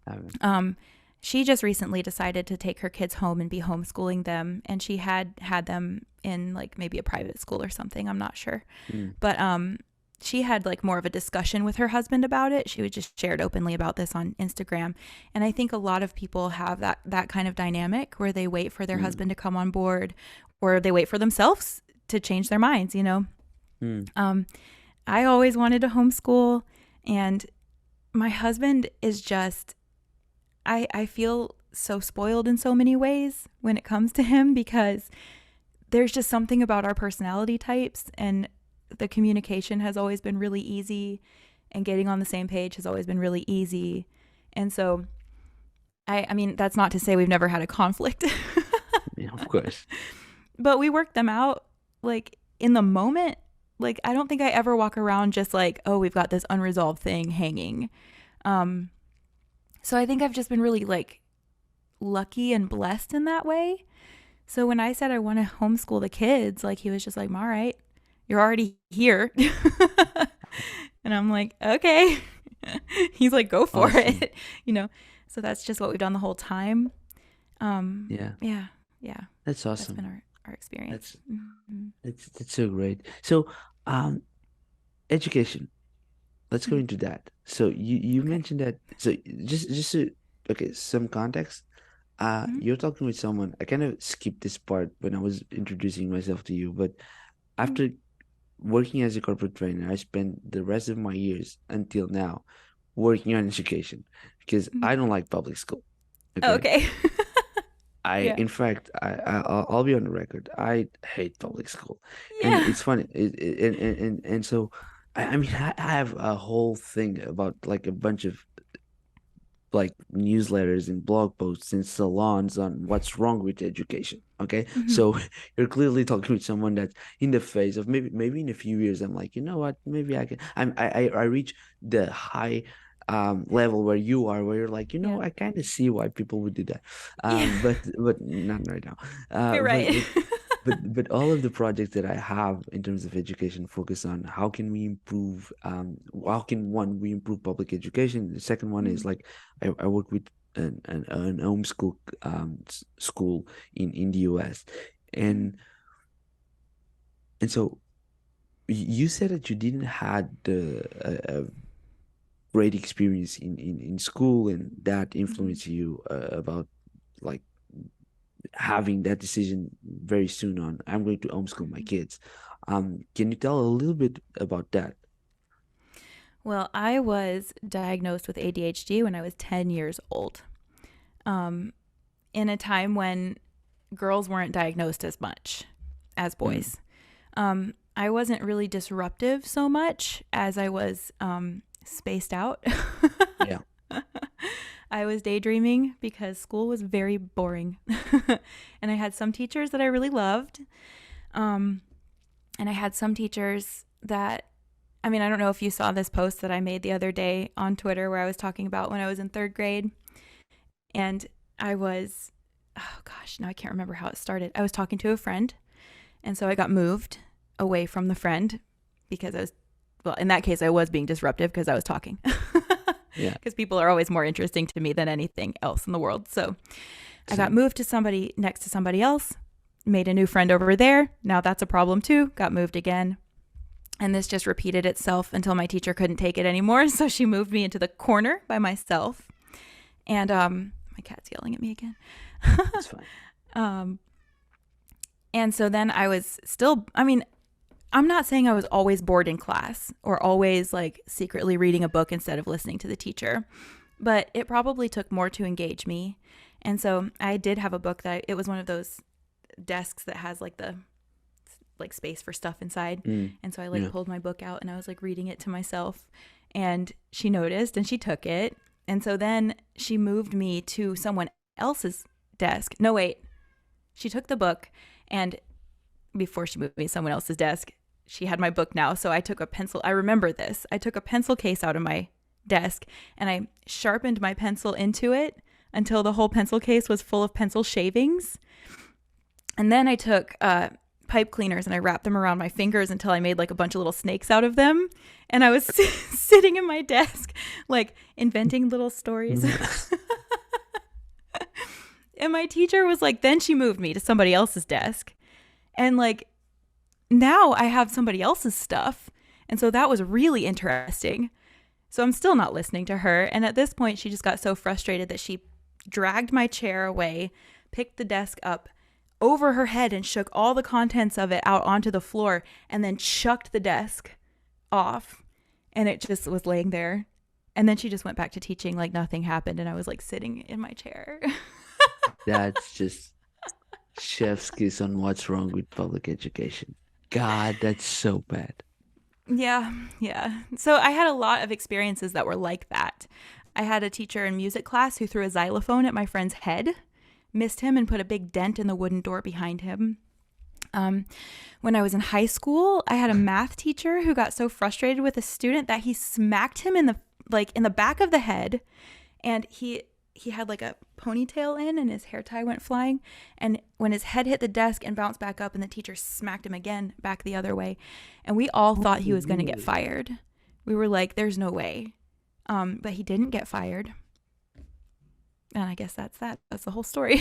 Um, Um, she just recently decided to take her kids home and be homeschooling them, and she had them in like maybe a private school or something. I'm not sure, mm, but she had like more of a discussion with her husband about it. She would just shared openly about this on Instagram. And I think a lot of people have that kind of dynamic where they wait for their mm, husband to come on board, or they wait for themselves to change their minds. mm, I always wanted to homeschool, and my husband is just, I feel so spoiled in so many ways when it comes to him, because there's just something about our personality types, and the communication has always been really easy, and getting on the same page has always been really easy. And so I mean, that's not to say we've never had a conflict, yeah, of course. but we work them out like in the moment. Like I don't think I ever walk around just like, oh, we've got this unresolved thing hanging. Um, so I think I've just been really like lucky and blessed in that way. So when I said I want to homeschool the kids, like he was just like, all right, you're already here. And I'm like, okay. He's like, go for Awesome. it. So that's just what we've done the whole time. Yeah, Yeah, yeah. that's That's been awesome. our experience. That's Mhm. that's so great. So, um, education. Let's go Mhm. into that. So you Okay. mentioned that. So just to, okay, some context. Mhm. You're talking with someone. I kind of skipped this part when I was introducing myself to you, but after working as a corporate trainer, I spent the rest of my years until now working on education because Mhm. I don't like public school. Oh, Okay. okay. Yeah. In fact, I'll be on the record. I hate public school, and Yeah. it's funny. And so, I mean, I have a whole thing about like a bunch of like newsletters and blog posts and salons on what's wrong with education. Okay, Hmm. so you're clearly talking with someone that's in the phase of maybe in a few years I'm like, you know what, maybe I can. I reach the high level where you are, where you're like, you know, Yeah. I kind of see why people would do that, Yeah. but not right now. uh You're but right. but but all of the projects that I have in terms of education focus on how can we improve, how can one we improve public education. The second one is Mm, like I work with an homeschool school in the US, mm, and so you said that you didn't had a great experience in school, and that mhm, influenced you about like having that decision very soon on, I'm going to homeschool my mhm. kids. Can you tell a little bit about that? Well, I was diagnosed with ADHD when I was 10 years old, um, in a time when girls weren't diagnosed as much as Mm, boys. I wasn't really disruptive so much as I was spaced out. yeah. I was daydreaming because school was very boring. And I had some teachers that I really loved. Um, and I had some teachers that, I mean, I don't know if you saw this post that I made the other day on Twitter where I was talking about when I was in third grade. And I was, oh gosh, now I can't remember how it started. I was talking to a friend. And so I got moved away from the friend because I was, well, in that case, I was being disruptive because I was talking. Yeah. Because people are always more interesting to me than anything else in the world. So I got Same. moved to somebody next to somebody else, made a new friend over there. Now that's a problem too. Got moved again. And this just repeated itself until my teacher couldn't take it anymore. So she moved me into the corner by myself. And my cat's yelling at me again. It's fine. um, and so then I was still, I mean, I'm not saying I was always bored in class or always like secretly reading a book instead of listening to the teacher, but it probably took more to engage me. And so I did have a book that it was one of those desks that has like the like space for stuff inside. Mm, And so I like yeah. pulled my book out and I was like reading it to myself, and she noticed and she took it. And so then she moved me to someone else's desk. No, wait. She took the book, and before she moved me to someone else's desk, she had my book now. So I took a pencil. I remember this. I took a pencil case out of my desk and I sharpened my pencil into it until the whole pencil case was full of pencil shavings. And then I took pipe cleaners and I wrapped them around my fingers until I made like a bunch of little snakes out of them. And I was sitting in my desk, like inventing little stories. And my teacher was like, then she moved me to somebody else's desk. And like, now I have somebody else's stuff. And so that was really interesting. So I'm still not listening to her. And at this point, she just got so frustrated that she dragged my chair away, picked the desk up over her head, and shook all the contents of it out onto the floor, and then chucked the desk off. And it just was laying there. And then she just went back to teaching like nothing happened. And I was like sitting in my chair. That's just chef's kiss on what's wrong with public education. God, that's so bad. Yeah, yeah. So I had a lot of experiences that were like that. I had a teacher in music class who threw a xylophone at my friend's head, missed him, and put a big dent in the wooden door behind him. Um, when I was in high school, I had a math teacher who got so frustrated with a student that he smacked him in the back of the head, and he had like a ponytail in and his hair tie went flying, and when his head hit the desk and bounced back up, and the teacher smacked him again back the other way, and we all thought he was going to get Oh. fired. We were like, there's no way. But he didn't get fired, and I guess that's the whole story.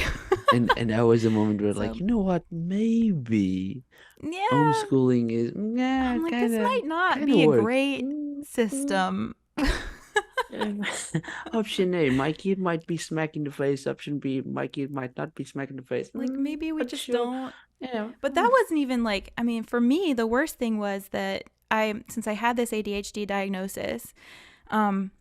And that was a moment where So like, you know what, maybe yeah, homeschooling is, yeah, I'm like, this might not kind of be a works. great system. Option A, my kid might be smacked in the face. Option B, my kid might not be smacked in the face. Like maybe we Not just sure. don't. Yeah. But that wasn't even like, I mean, for me, the worst thing was that since I had this ADHD diagnosis, um,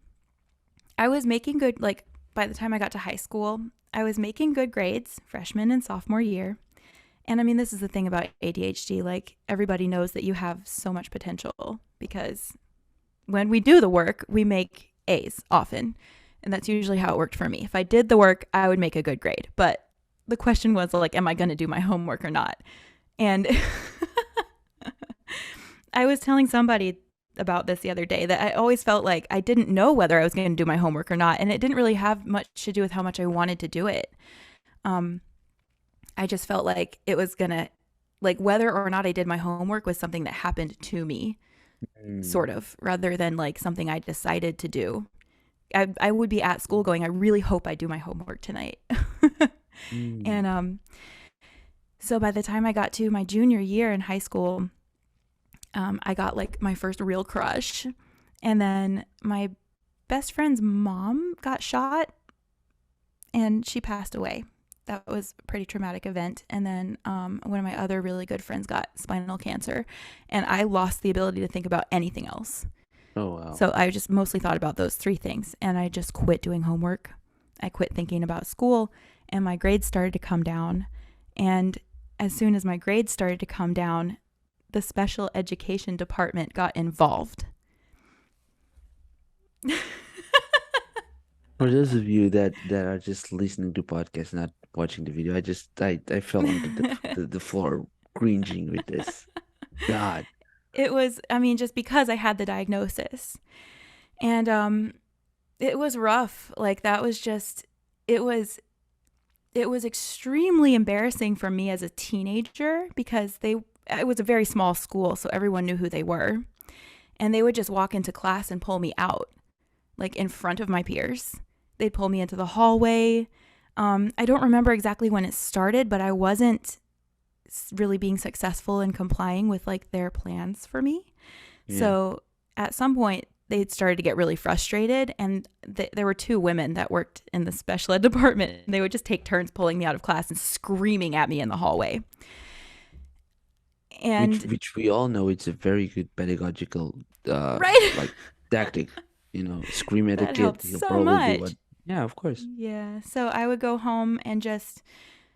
I was making good, like, by the time I got to high school, I was making good grades freshman and sophomore year. And I mean, this is the thing about ADHD. Like, everybody knows that you have so much potential because when we do the work, we make A's often. And that's usually how it worked for me. If I did the work, I would make a good grade. But the question was, like, am I going to do my homework or not? And I was telling somebody about this the other day that I always felt like I didn't know whether I was going to do my homework or not. And it didn't really have much to do with how much I wanted to do it. I just felt like it was going to, like, whether or not I did my homework was something that happened to me, Mm. sort of, rather than like something I decided to do. I would be at school going, I really hope I do my homework tonight. Mm. And so by the time I got to my junior year in high school, I got like my first real crush. And then my best friend's mom got shot and she passed away. That was a pretty traumatic event. And then one of my other really good friends got spinal cancer. And I lost the ability to think about anything else. Oh wow. So I just mostly thought about those three things. And I just quit doing homework. I quit thinking about school. And my grades started to come down. And as soon as my grades started to come down, the special education department got involved. For those of you that are just listening to podcasts, not watching the video, I fell onto the floor cringing with this. God. It was, I mean, just because I had the diagnosis. And it was rough. Like, that was just, it was extremely embarrassing for me as a teenager because it was a very small school, so everyone knew who they were. And they would just walk into class and pull me out, like in front of my peers. They'd pull me into the hallway. I don't remember exactly when it started, but I wasn't really being successful in complying with like their plans for me. Yeah. So at some point, they started to get really frustrated, and there were two women that worked in the special ed department. They would just take turns pulling me out of class and screaming at me in the hallway. And Which we all know it's a very good pedagogical right, like tactic. Scream at a that kid, helped he'll so probably do much. what. Yeah, of course. Yeah. So I would go home and just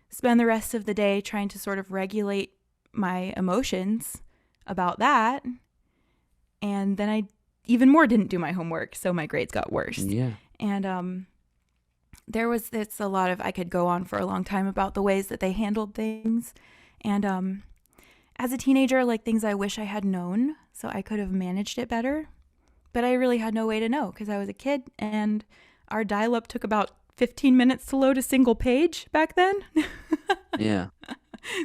spend the rest of the day trying to sort of regulate my emotions about that. And then I even more didn't do my homework, so my grades got worse. Yeah. And it's a lot of, I could go on for a long time about the ways that they handled things. And as a teenager, like, things I wish I had known so I could have managed it better. But I really had no way to know because I was a kid and our dial-up took about 15 minutes to load a single page back then. Yeah.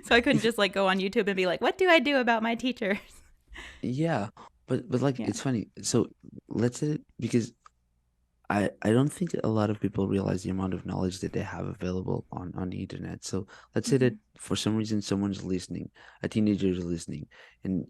So I couldn't just like go on YouTube and be like, what do I do about my teachers? Yeah. But like Yeah. it's funny. So let's say because I don't think a lot of people realize the amount of knowledge that they have available on the internet. So let's say that Mhm. for some reason someone's listening, a teenager is listening, and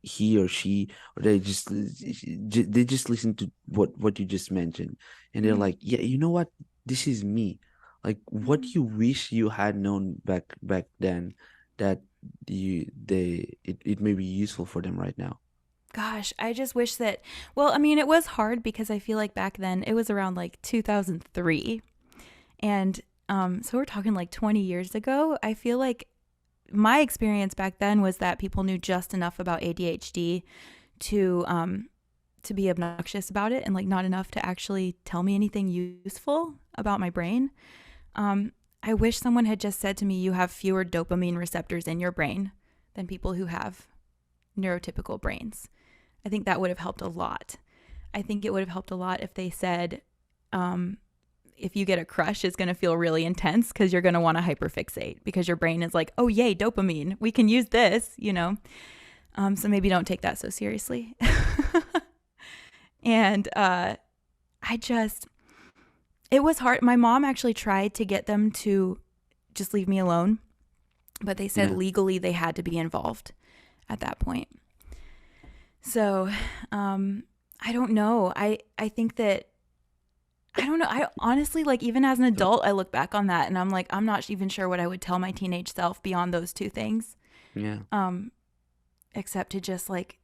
he or she or they just listen to what you just mentioned, and they're Mhm. like, yeah, you know what? This is me. Like, what Mhm. you wish you had known back then that it may be useful for them right now. Gosh, I just wish that, well, I mean, it was hard because I feel like back then it was around like 2003. And so we're talking like 20 years ago. I feel like my experience back then was that people knew just enough about ADHD to be obnoxious about it and like not enough to actually tell me anything useful about my brain. I wish someone had just said to me, you have fewer dopamine receptors in your brain than people who have neurotypical brains. I think that would have helped a lot. I think it would have helped a lot if they said, if you get a crush, it's going to feel really intense because you're going to want to hyperfixate because your brain is like, oh, yay, dopamine. We can use this. So maybe don't take that so seriously. And it was hard. My mom actually tried to get them to just leave me alone, but they said Yeah. legally they had to be involved at that point. So I don't know. I think that, I don't know. I honestly, like, even as an adult, I look back on that and I'm like, I'm not even sure what I would tell my teenage self beyond those two things, Yeah. except to just like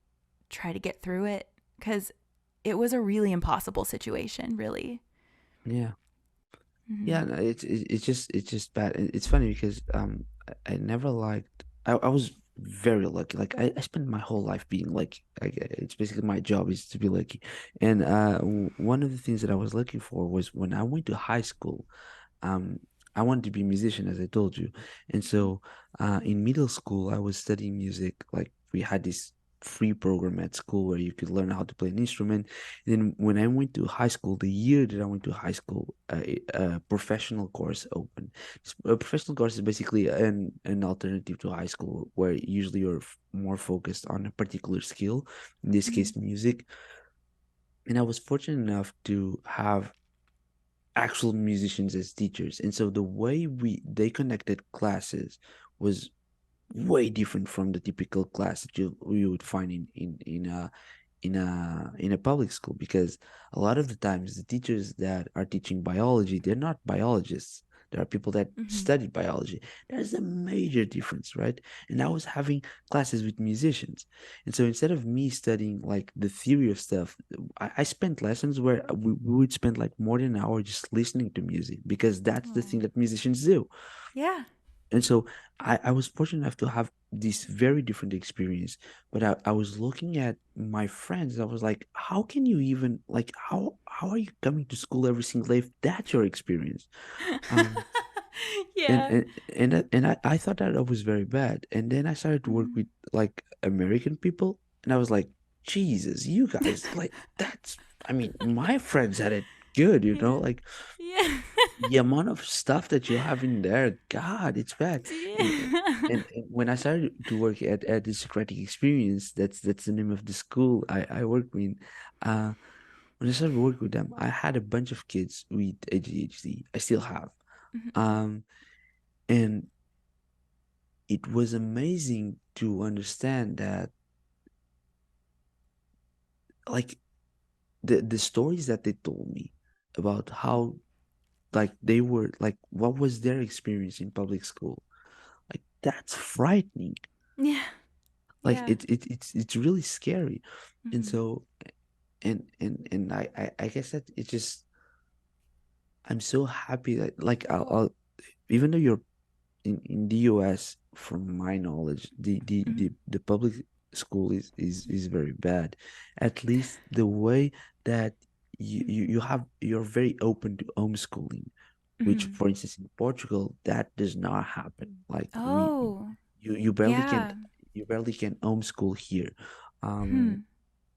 try to get through it because it was a really impossible situation, really. Yeah. Mm-hmm. Yeah, no, it's just bad. It's funny because I never liked. I was very lucky. Like I spent my whole life being lucky. It's basically my job is to be lucky. And one of the things that I was looking for was when I went to high school. Um, I wanted to be a musician, as I told you. And so in middle school, I was studying music. Like we had this free program at school where you could learn how to play an instrument. And then when I went to high school, the year that I went to high school, a professional course opened. A professional course is basically an alternative to high school where usually you're more focused on a particular skill, in this Mm-hmm. case, music. And I was fortunate enough to have actual musicians as teachers. And so the way they connected classes was way different from the typical class that you would find in a public school, because a lot of the times the teachers that are teaching biology, they're not biologists. There are people that Mm-hmm. study biology. There's a major difference, right? And I was having classes with musicians. And so instead of me studying like the theory of stuff, I spent lessons where we would spend like more than an hour just listening to music, because that's the thing Oh. that musicians do. Yeah. And so I was fortunate enough to have this very different experience. But I was looking at my friends and I was like, how can you even like how are you coming to school every single day if that's your experience? Um and Yeah. and and I thought that it was very bad. And then I started to work Mm-hmm. with like American people and I was like, Jesus, you guys like that's I mean, my friends had it good, Yeah. like Yeah. the amount of stuff that you have in there, God, it's bad. And Yeah. and when I started to work at the Socratic Experience, that's the name of the school I work in. Uh, when I started to work with them, I had a bunch of kids with ADHD. I still have. Mm-hmm. Um, and it was amazing to understand that, like the stories that they told me about how like they were like what was their experience in public school. Like that's frightening. Yeah. Like Yeah. it's really scary. And Mm-hmm. so and I guess that it just I'm so happy that like I'll even though you're in the US, from my knowledge, Mm-hmm. the public school is very bad. At least the way that you're very open to homeschooling, which Mm-hmm. for instance in Portugal that does not happen. Like we Oh. you barely can Yeah. homeschool here. Hmm.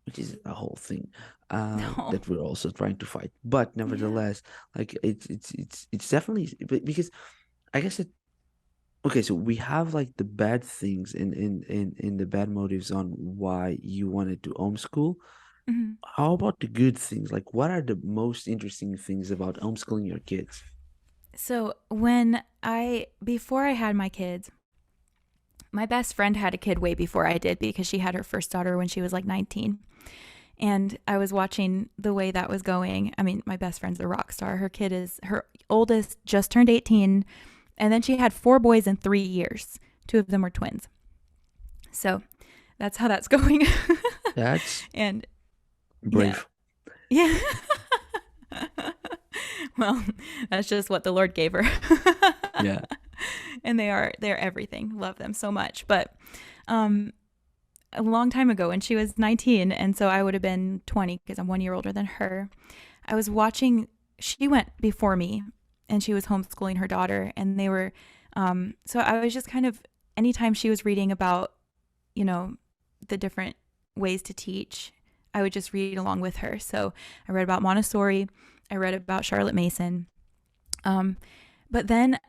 Which is a whole thing No. that we're also trying to fight. But Yeah. nevertheless, like it's definitely because I guess it okay. So we have like the bad things in the bad motives on why you wanted to homeschool. Mm-hmm. How about the good things? Like, what are the most interesting things about homeschooling your kids? So before I had my kids, my best friend had a kid way before I did because she had her first daughter when she was like 19. And I was watching the way that was going. I mean, my best friend's a rock star. Her oldest just turned 18. And then she had 4 boys in 3 years. Two of them were twins. So that's how that's going. That's And yeah, brave. yeah. Well, that's just what the Lord gave her. Yeah. And they're everything. Love them so much. But um a long time ago when she was 19, and so I would have been 20 because I'm 1 year older than her. I was watching, she went before me and she was homeschooling her daughter, and they were, so I was just kind of, anytime she was reading about, you know, the different ways to teach, I would just read along with her. So I read about Montessori, I read about Charlotte Mason. Um, but then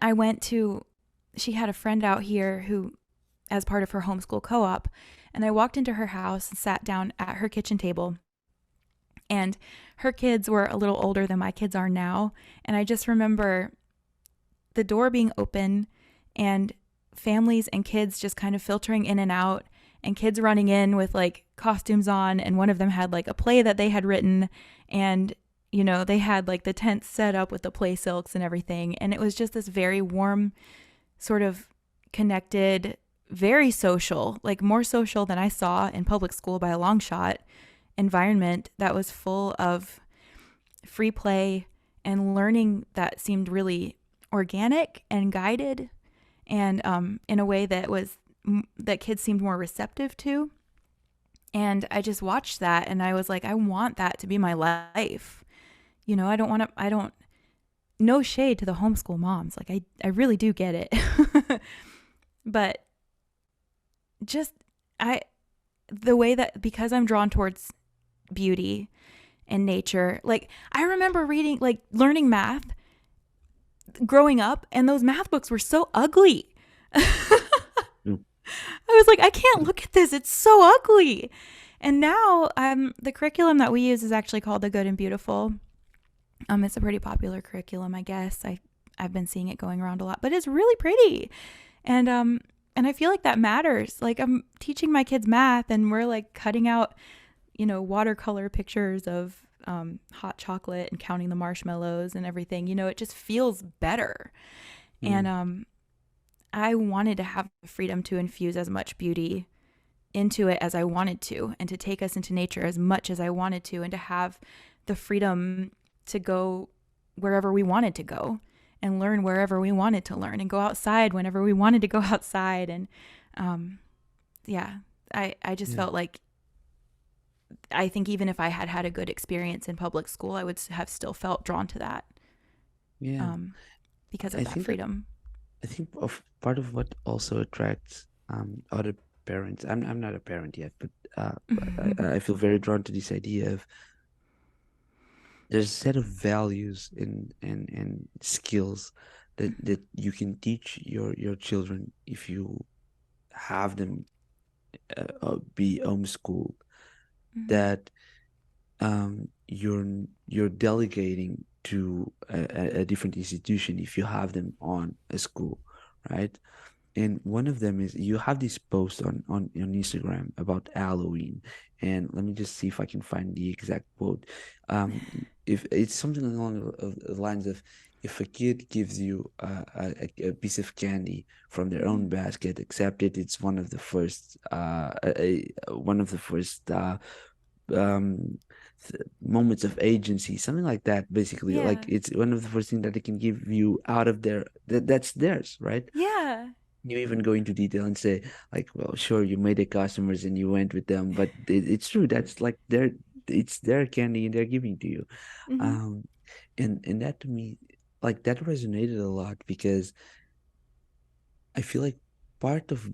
she had a friend out here who, as part of her homeschool co op, and I walked into her house and sat down at her kitchen table. And her kids were a little older than my kids are now. And I just remember the door being open and families and kids just kind of filtering in and out, and kids running in with like costumes on. And one of them had like a play that they had written. And, they had like the tents set up with the play silks and everything. And it was just this very warm, sort of connected, very social, like more social than I saw in public school by a long shot, environment that was full of free play and learning that seemed really organic and guided, and in a way that was that kids seemed more receptive to. And I just watched that and I was like, I want that to be my life. You know, I don't want to, I don't, no shade to the homeschool moms. Like, I really do get it. But just, the way that, because I'm drawn towards beauty and nature, like, I remember reading, like, learning math growing up, and those math books were so ugly. Mm. I was like, I can't look at this. It's so ugly. And now the curriculum that we use is actually called The Good and Beautiful. It's a pretty popular curriculum, I guess. I've been seeing it going around a lot, but it's really pretty. And I feel like that matters. Like, I'm teaching my kids math and we're like cutting out, watercolor pictures of hot chocolate and counting the marshmallows and everything. It just feels better. Mm. And I wanted to have the freedom to infuse as much beauty into it as I wanted to, and to take us into nature as much as I wanted to, and to have the freedom to go wherever we wanted to go and learn wherever we wanted to learn and go outside whenever we wanted to go outside. And I just Yeah. felt like, I think even if I had had a good experience in public school, I would have still felt drawn to that Yeah. because of I that think that freedom. I think of part of what also attracts other parents. I'm not a parent yet, but I feel very drawn to this idea of there's a set of values and skills that you can teach your children if you have them be homeschooled, Mm-hmm. that you're delegating to a different institution if you have them on a school, right? And one of them is you have this post on Instagram about Halloween. And let me just see if I can find the exact quote. If it's something along the lines of, if a kid gives you a piece of candy from their own basket, accept it. It's one of the first one of the first um moments of agency, something like that. Basically, like Yeah. it's one of the first things that they can give you out of that's theirs, right? Yeah. You even go into detail and say, like, well, sure, you made the customers and you went with them, but it's true. That's like it's their candy and they're giving to you. Mm-hmm. Um, and that to me, like that resonated a lot because I feel like part of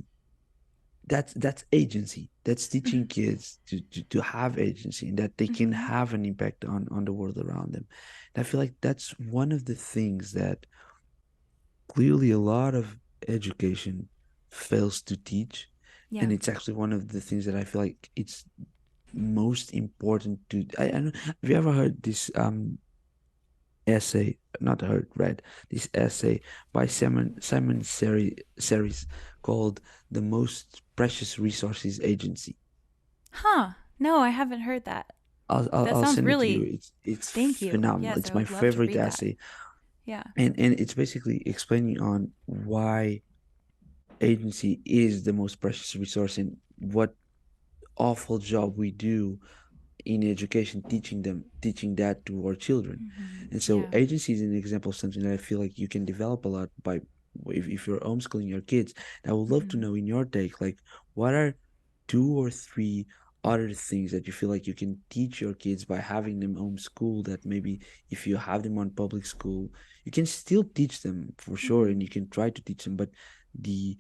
that's agency. That's teaching kids to have agency and that they can Mm-hmm. have an impact on the world around them. And I feel like that's one of the things that clearly a lot of education fails to teach. Yeah. And it's actually one of the things that I feel like it's most important to. I don't, have you ever heard this essay? Not heard, read this essay by Simon Series called "The Most Precious Resources Agency." Huh. No, I haven't heard that. That I'll sounds send it to you. really, It's thank you. phenomenal. Yes, It's I my would love to favorite read that. essay, Yeah. and it's basically explaining on why agency is the most precious resource and what awful job we do in education teaching that to our children. Mm-hmm. And so Yeah. agency is an example of something that I feel like you can develop a lot by if you're homeschooling your kids. And I would love to Mm-hmm. know in your take, like what are two or three other things that you feel like you can teach your kids by having them homeschool that maybe if you have them on public school, you can still teach them for sure Mm-hmm. and you can try to teach them, but the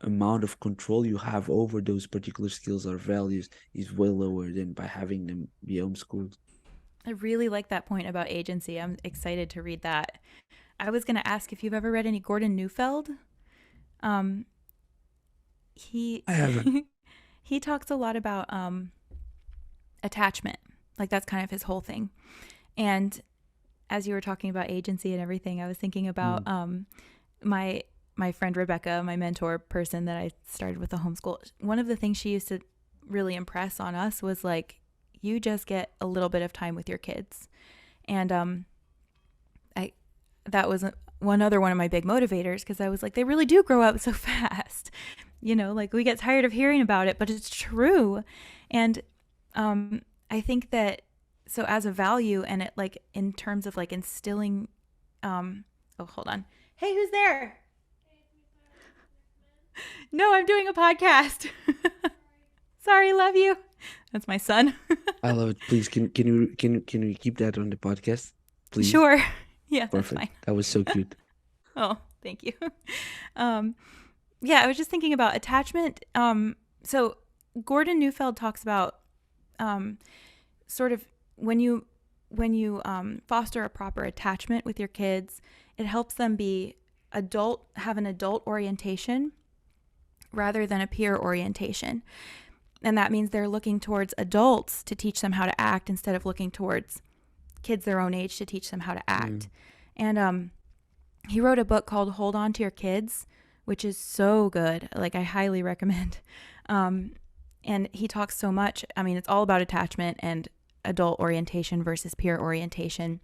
amount of control you have over those particular skills or values is way lower than by having them be homeschooled. I really like that point about agency. I'm excited to read that. I was going to ask if you've ever read any Gordon Neufeld. Um, he I haven't. he talks a lot about attachment. Like, that's kind of his whole thing. And as you were talking about agency and everything, I was thinking about Mm, my my friend Rebecca, my mentor person that I started with the homeschool. One of the things she used to really impress on us was like, you just get a little bit of time with your kids. And I that was one of my big motivators, because I was like, they really do grow up so fast. Like, we get tired of hearing about it, but it's true. And I think that so as a value, and it like in terms of like instilling, oh, hold on. Hey, who's there? No, I'm doing a podcast. Sorry, love you. That's my son. I love it. Please, can you keep that on the podcast, please? Sure. Yeah, that's Perfect. fine. That was so cute. Oh, thank you. Um, yeah, I was just thinking about attachment. So Gordon Neufeld talks about um, sort of when you foster a proper attachment with your kids, it helps them have an adult orientation rather than a peer orientation. And that means they're looking towards adults to teach them how to act instead of looking towards kids their own age to teach them how to act. And he wrote a book called Hold On to Your Kids, which is so good. Like, I highly recommend. And he talks so much. I mean, it's all about attachment and adult orientation versus peer orientation.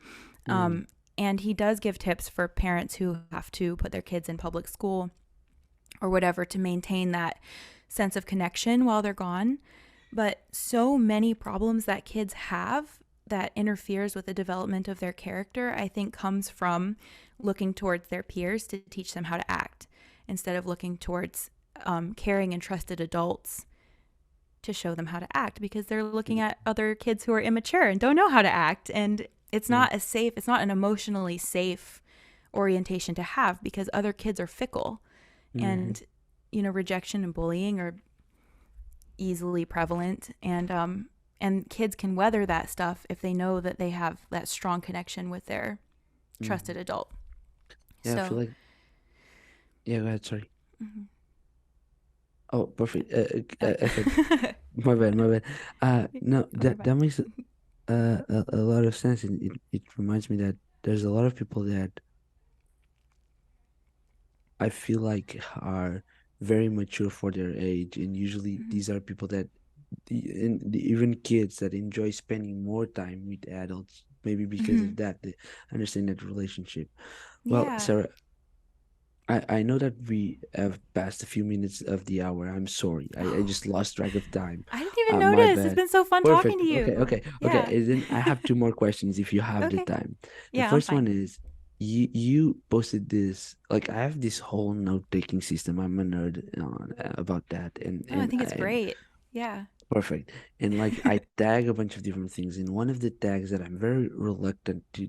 And he does give tips for parents who have to put their kids in public school or whatever to maintain that sense of connection while they're gone. But so many problems that kids have that interferes with the development of their character, I think, comes from looking towards their peers to teach them how to act instead of looking towards caring and trusted adults to show them how to act, because they're looking at other kids who are immature and don't know how to act. And it's not it's not an emotionally safe orientation to have, because other kids are fickle and, you know, rejection and bullying are easily prevalent. And kids can weather that stuff if they know that they have that strong connection with their trusted adult. Yeah, So, I feel like. Yeah, go ahead. Sorry. mhm. Oh, perfect. Okay. My bad. My bad. No, Oh, you're that fine. makes a lot of sense, and it reminds me that there's a lot of people that I feel like are very mature for their age, and usually Mhm. these are people that, even kids that enjoy spending more time with adults, maybe because Mhm. of that, they understand that relationship. Well, Yeah. Sarah, I know that we have passed a few minutes of the hour. I'm sorry. I Oh, just lost track of time. I didn't even My notice. It's bad. been so fun talking Perfect. to Okay, you. okay. Yeah. And then I have two more questions if you have the Okay. time. The Yeah, I'm first fine. one is, you posted this, like, I have this whole note-taking system. I'm a nerd on about that, Oh, I think it's great. Yeah. perfect. And like, I tag a bunch of different things. And one of the tags that I'm very reluctant to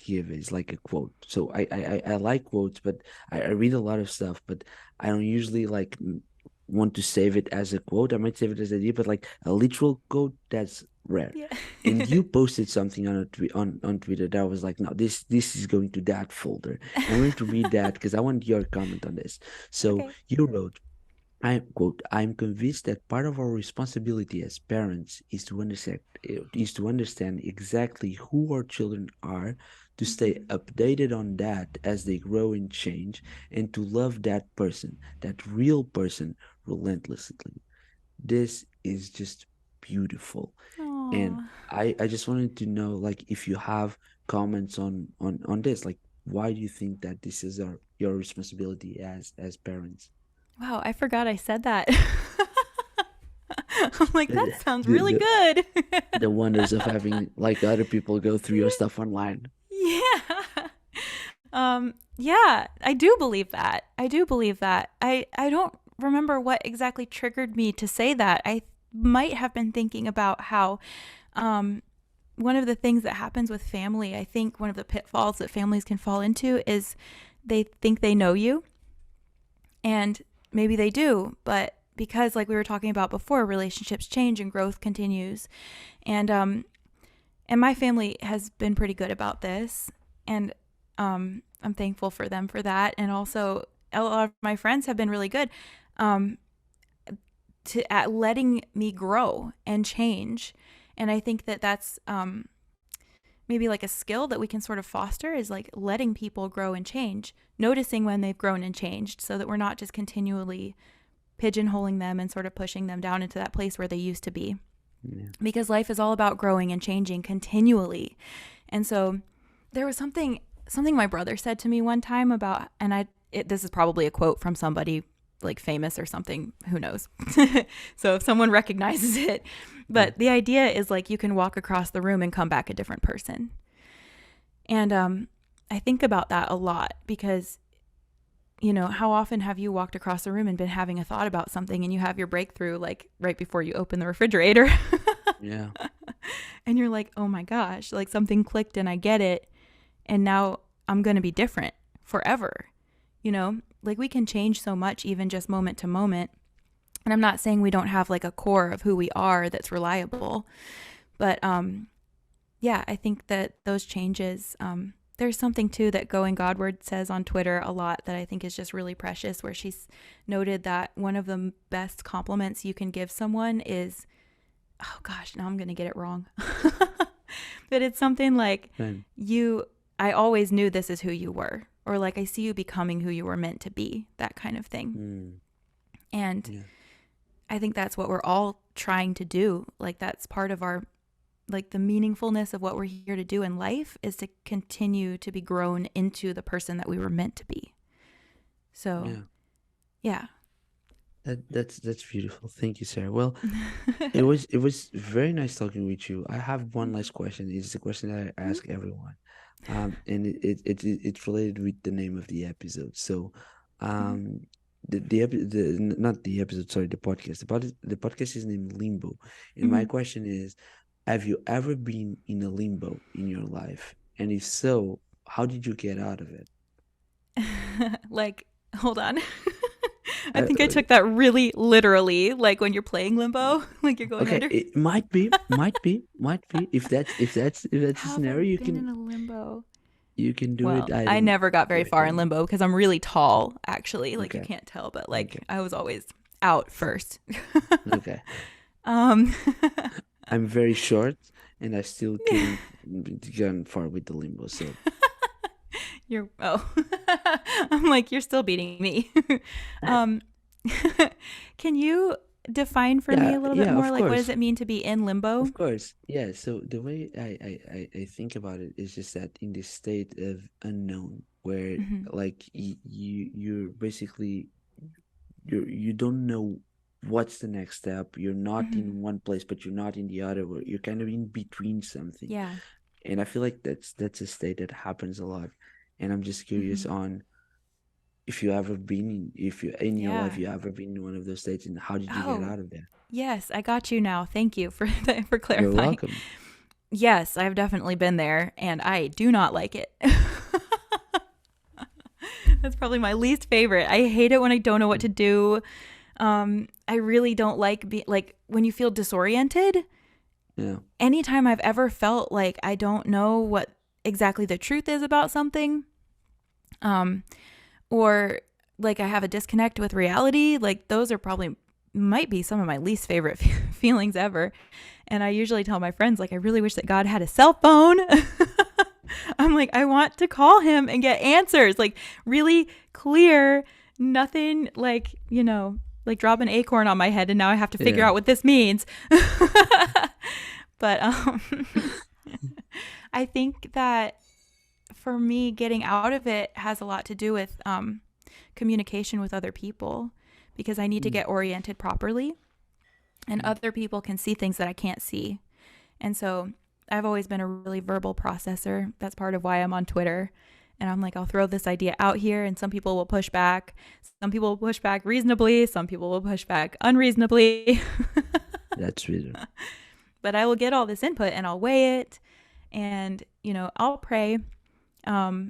give is like a quote. So I like quotes, but I read a lot of stuff, but I don't usually like want to save it as a quote. I might save it as a idea, but like a literal quote, that's rare. Yeah. And you posted something on a tweet on Twitter that was like, no, this is going to that folder. And I'm going to read that because I want your comment on this. So Okay. you wrote, I quote, I'm convinced that part of our responsibility as parents is to understand exactly who our children are, to stay Mhm. updated on that as they grow and change, and to love that person, that real person, relentlessly. This is just beautiful. And Oh. I just wanted to know, like, if you have comments on this, like, why do you think that this is your responsibility as parents? Wow, I forgot I said that. I'm like, that the sounds the really the, good. the wonders of having like other people go through your stuff online. Yeah. Yeah, I do believe that. I do believe that. I don't remember what exactly triggered me to say that. I might have been thinking about how um one of the things that happens with family, I think one of the pitfalls that families can fall into is they think they know you, and maybe they do, but because like we were talking about before, relationships change and growth continues. And and my family has been pretty good about this, and I'm thankful for them for that. And also, a lot of my friends have been really good um, at letting me grow and change. And I think that that's maybe like a skill that we can sort of foster, is like letting people grow and change, noticing when they've grown and changed, so that we're not just continually pigeonholing them and sort of pushing them down into that place where they used to be. Yeah. Because life is all about growing and changing continually. And so there was something my brother said to me one time about, and this is probably a quote from somebody like famous or something, who knows. So if someone recognizes it, but the idea is like you can walk across the room and come back a different person. And I think about that a lot because, you know, how often have you walked across the room and been having a thought about something and you have your breakthrough like right before you open the refrigerator? Yeah. And you're like, oh my gosh, like something clicked and I get it. And now I'm going to be different forever. You know, like we can change so much, even just moment to moment. And I'm not saying we don't have like a core of who we are that's reliable. But yeah, I think that those changes, there's something too that Going Godward says on Twitter a lot that I think is just really precious, where she's noted that one of the best compliments you can give someone is, oh gosh, now I'm going to get it wrong. But it's something like, Then, I always knew this is who you were, or like, I see you becoming who you were meant to be, that kind of thing. And yeah. I think that's what we're all trying to do. Like, that's part of our, like, the meaningfulness of what we're here to do in life is to continue to be grown into the person that we were meant to be. So, yeah. That's beautiful. Thank you, Sarah. Well, it was very nice talking with you. I have one last question. It's the question that I ask everyone. And it's related with the name of the episode. So, um, not the episode, sorry, the podcast. The podcast is named Limbo. And my question is, have you ever been in a limbo in your life? And if so, how did you get out of it? Like, hold on. I I, think I took that really literally, like when you're playing Limbo, like you're going okay, under. it might be. If that's the Have I scenario, been in a limbo? you can do it. Well, I I don't. never got very Right far in now. Limbo because I'm really tall, actually. Like you Okay. can't tell, but like Okay. I was always out first. Okay. um, I'm very short, and I still couldn't get far with the limbo. So you're I'm like you're still beating me. um, can you define for me yeah, a little bit yeah, more? of Like, what does course, it mean to be in limbo? of course, yeah. So the way I think about it is just that in this state of unknown, where Mm-hmm. like you're basically you don't know what's the next step. You're not Mm-hmm. in one place, but you're not in the other. Where you're kind of in between something. Yeah. And I feel like that's a state that happens a lot. And I'm just curious Mm-hmm. on if you ever been if you in your life Yeah. you ever been in one of those states, and how did you get Oh, out of there? yes, I got you now. Thank you for for You're clarifying. welcome. Yes, I've definitely been there, and I do not like it. That's probably my least favorite. I hate it when I don't know what to do. I really don't like when you feel disoriented. Yeah. Anytime I've ever felt like I don't know what exactly the truth is about something, um, or like I have a disconnect with reality, like those are probably might be some of my least favorite feelings ever. And I usually tell my friends, like, I really wish that God had a cell phone. I'm like, I want to call him and get answers, like really clear, nothing like, you know, like drop an acorn on my head and now I have to figure Yeah. out what this means. But I think that for me, getting out of it has a lot to do with communication with other people because I need to Mm. get oriented properly and Mm. other people can see things that I can't see. And so I've always been a really verbal processor. That's part of why I'm on Twitter. And I'm like, I'll throw this idea out here, and some people will push back. Some people will push back reasonably. Some people will push back unreasonably. That's weird. But I will get all this input and I'll weigh it. And, you know, I'll pray. I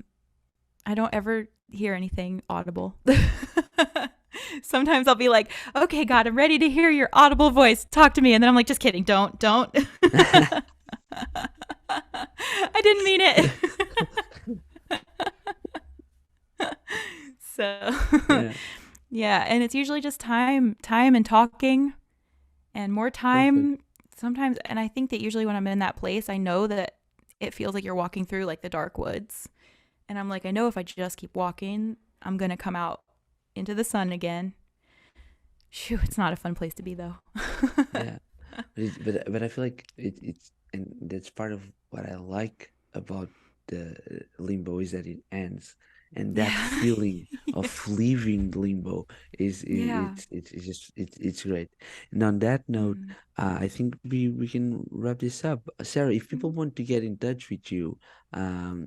don't ever hear anything audible. Sometimes I'll be like, okay, God, I'm ready to hear your audible voice. Talk to me. And then I'm like, just kidding. Don't. I didn't mean it. So, Yeah. yeah. And it's usually just time and talking and more Perfect. time sometimes. And I think that usually when I'm in that place, I know that it feels like you're walking through like the dark woods. And I'm like, I know if I just keep walking, I'm going to come out into the sun again. Phew, it's not a fun place to be though. Yeah. But I feel like it's and that's part of what I like about the limbo is that it ends. and that Yeah. feeling of leaving limbo Yeah. it's just it's great. And on that note, Mm. I think we can wrap this up. Sarah, if people Mhm. want to get in touch with you,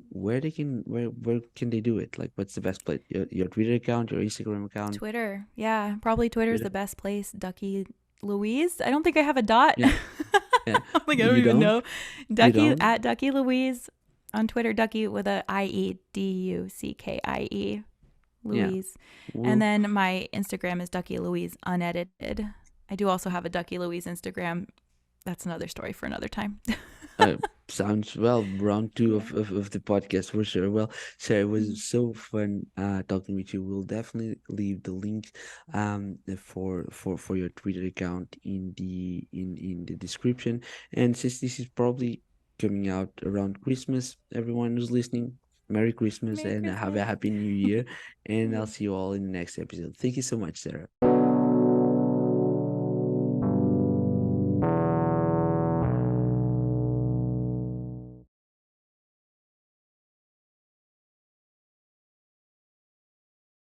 where can they do it? Like, what's the best place? Your Twitter account, your Instagram account? Twitter. Yeah, probably Twitter's Twitter? the best place. Ducky Louise. I don't think I have a dot. Yeah, yeah. Like I don't You even don't? know. You Ducky don't? at Ducky Louise on Twitter. Ducky with a IEDUCKIE Yeah. Louise. And Well, then my Instagram is Ducky Louise unedited. I do also have a Ducky Louise Instagram. That's another story for another time. Uh, sounds well. Round two Yeah. of the podcast for sure. Well, Sarah, it Mm. was so fun talking with you. We'll definitely leave the link for your Twitter account in the description. And since this is probably coming out around Christmas, everyone who's listening, Merry Christmas Merry and have Christmas. a Happy New Year. And I'll Yeah. see you all in the next episode. Thank you so much, Sarah.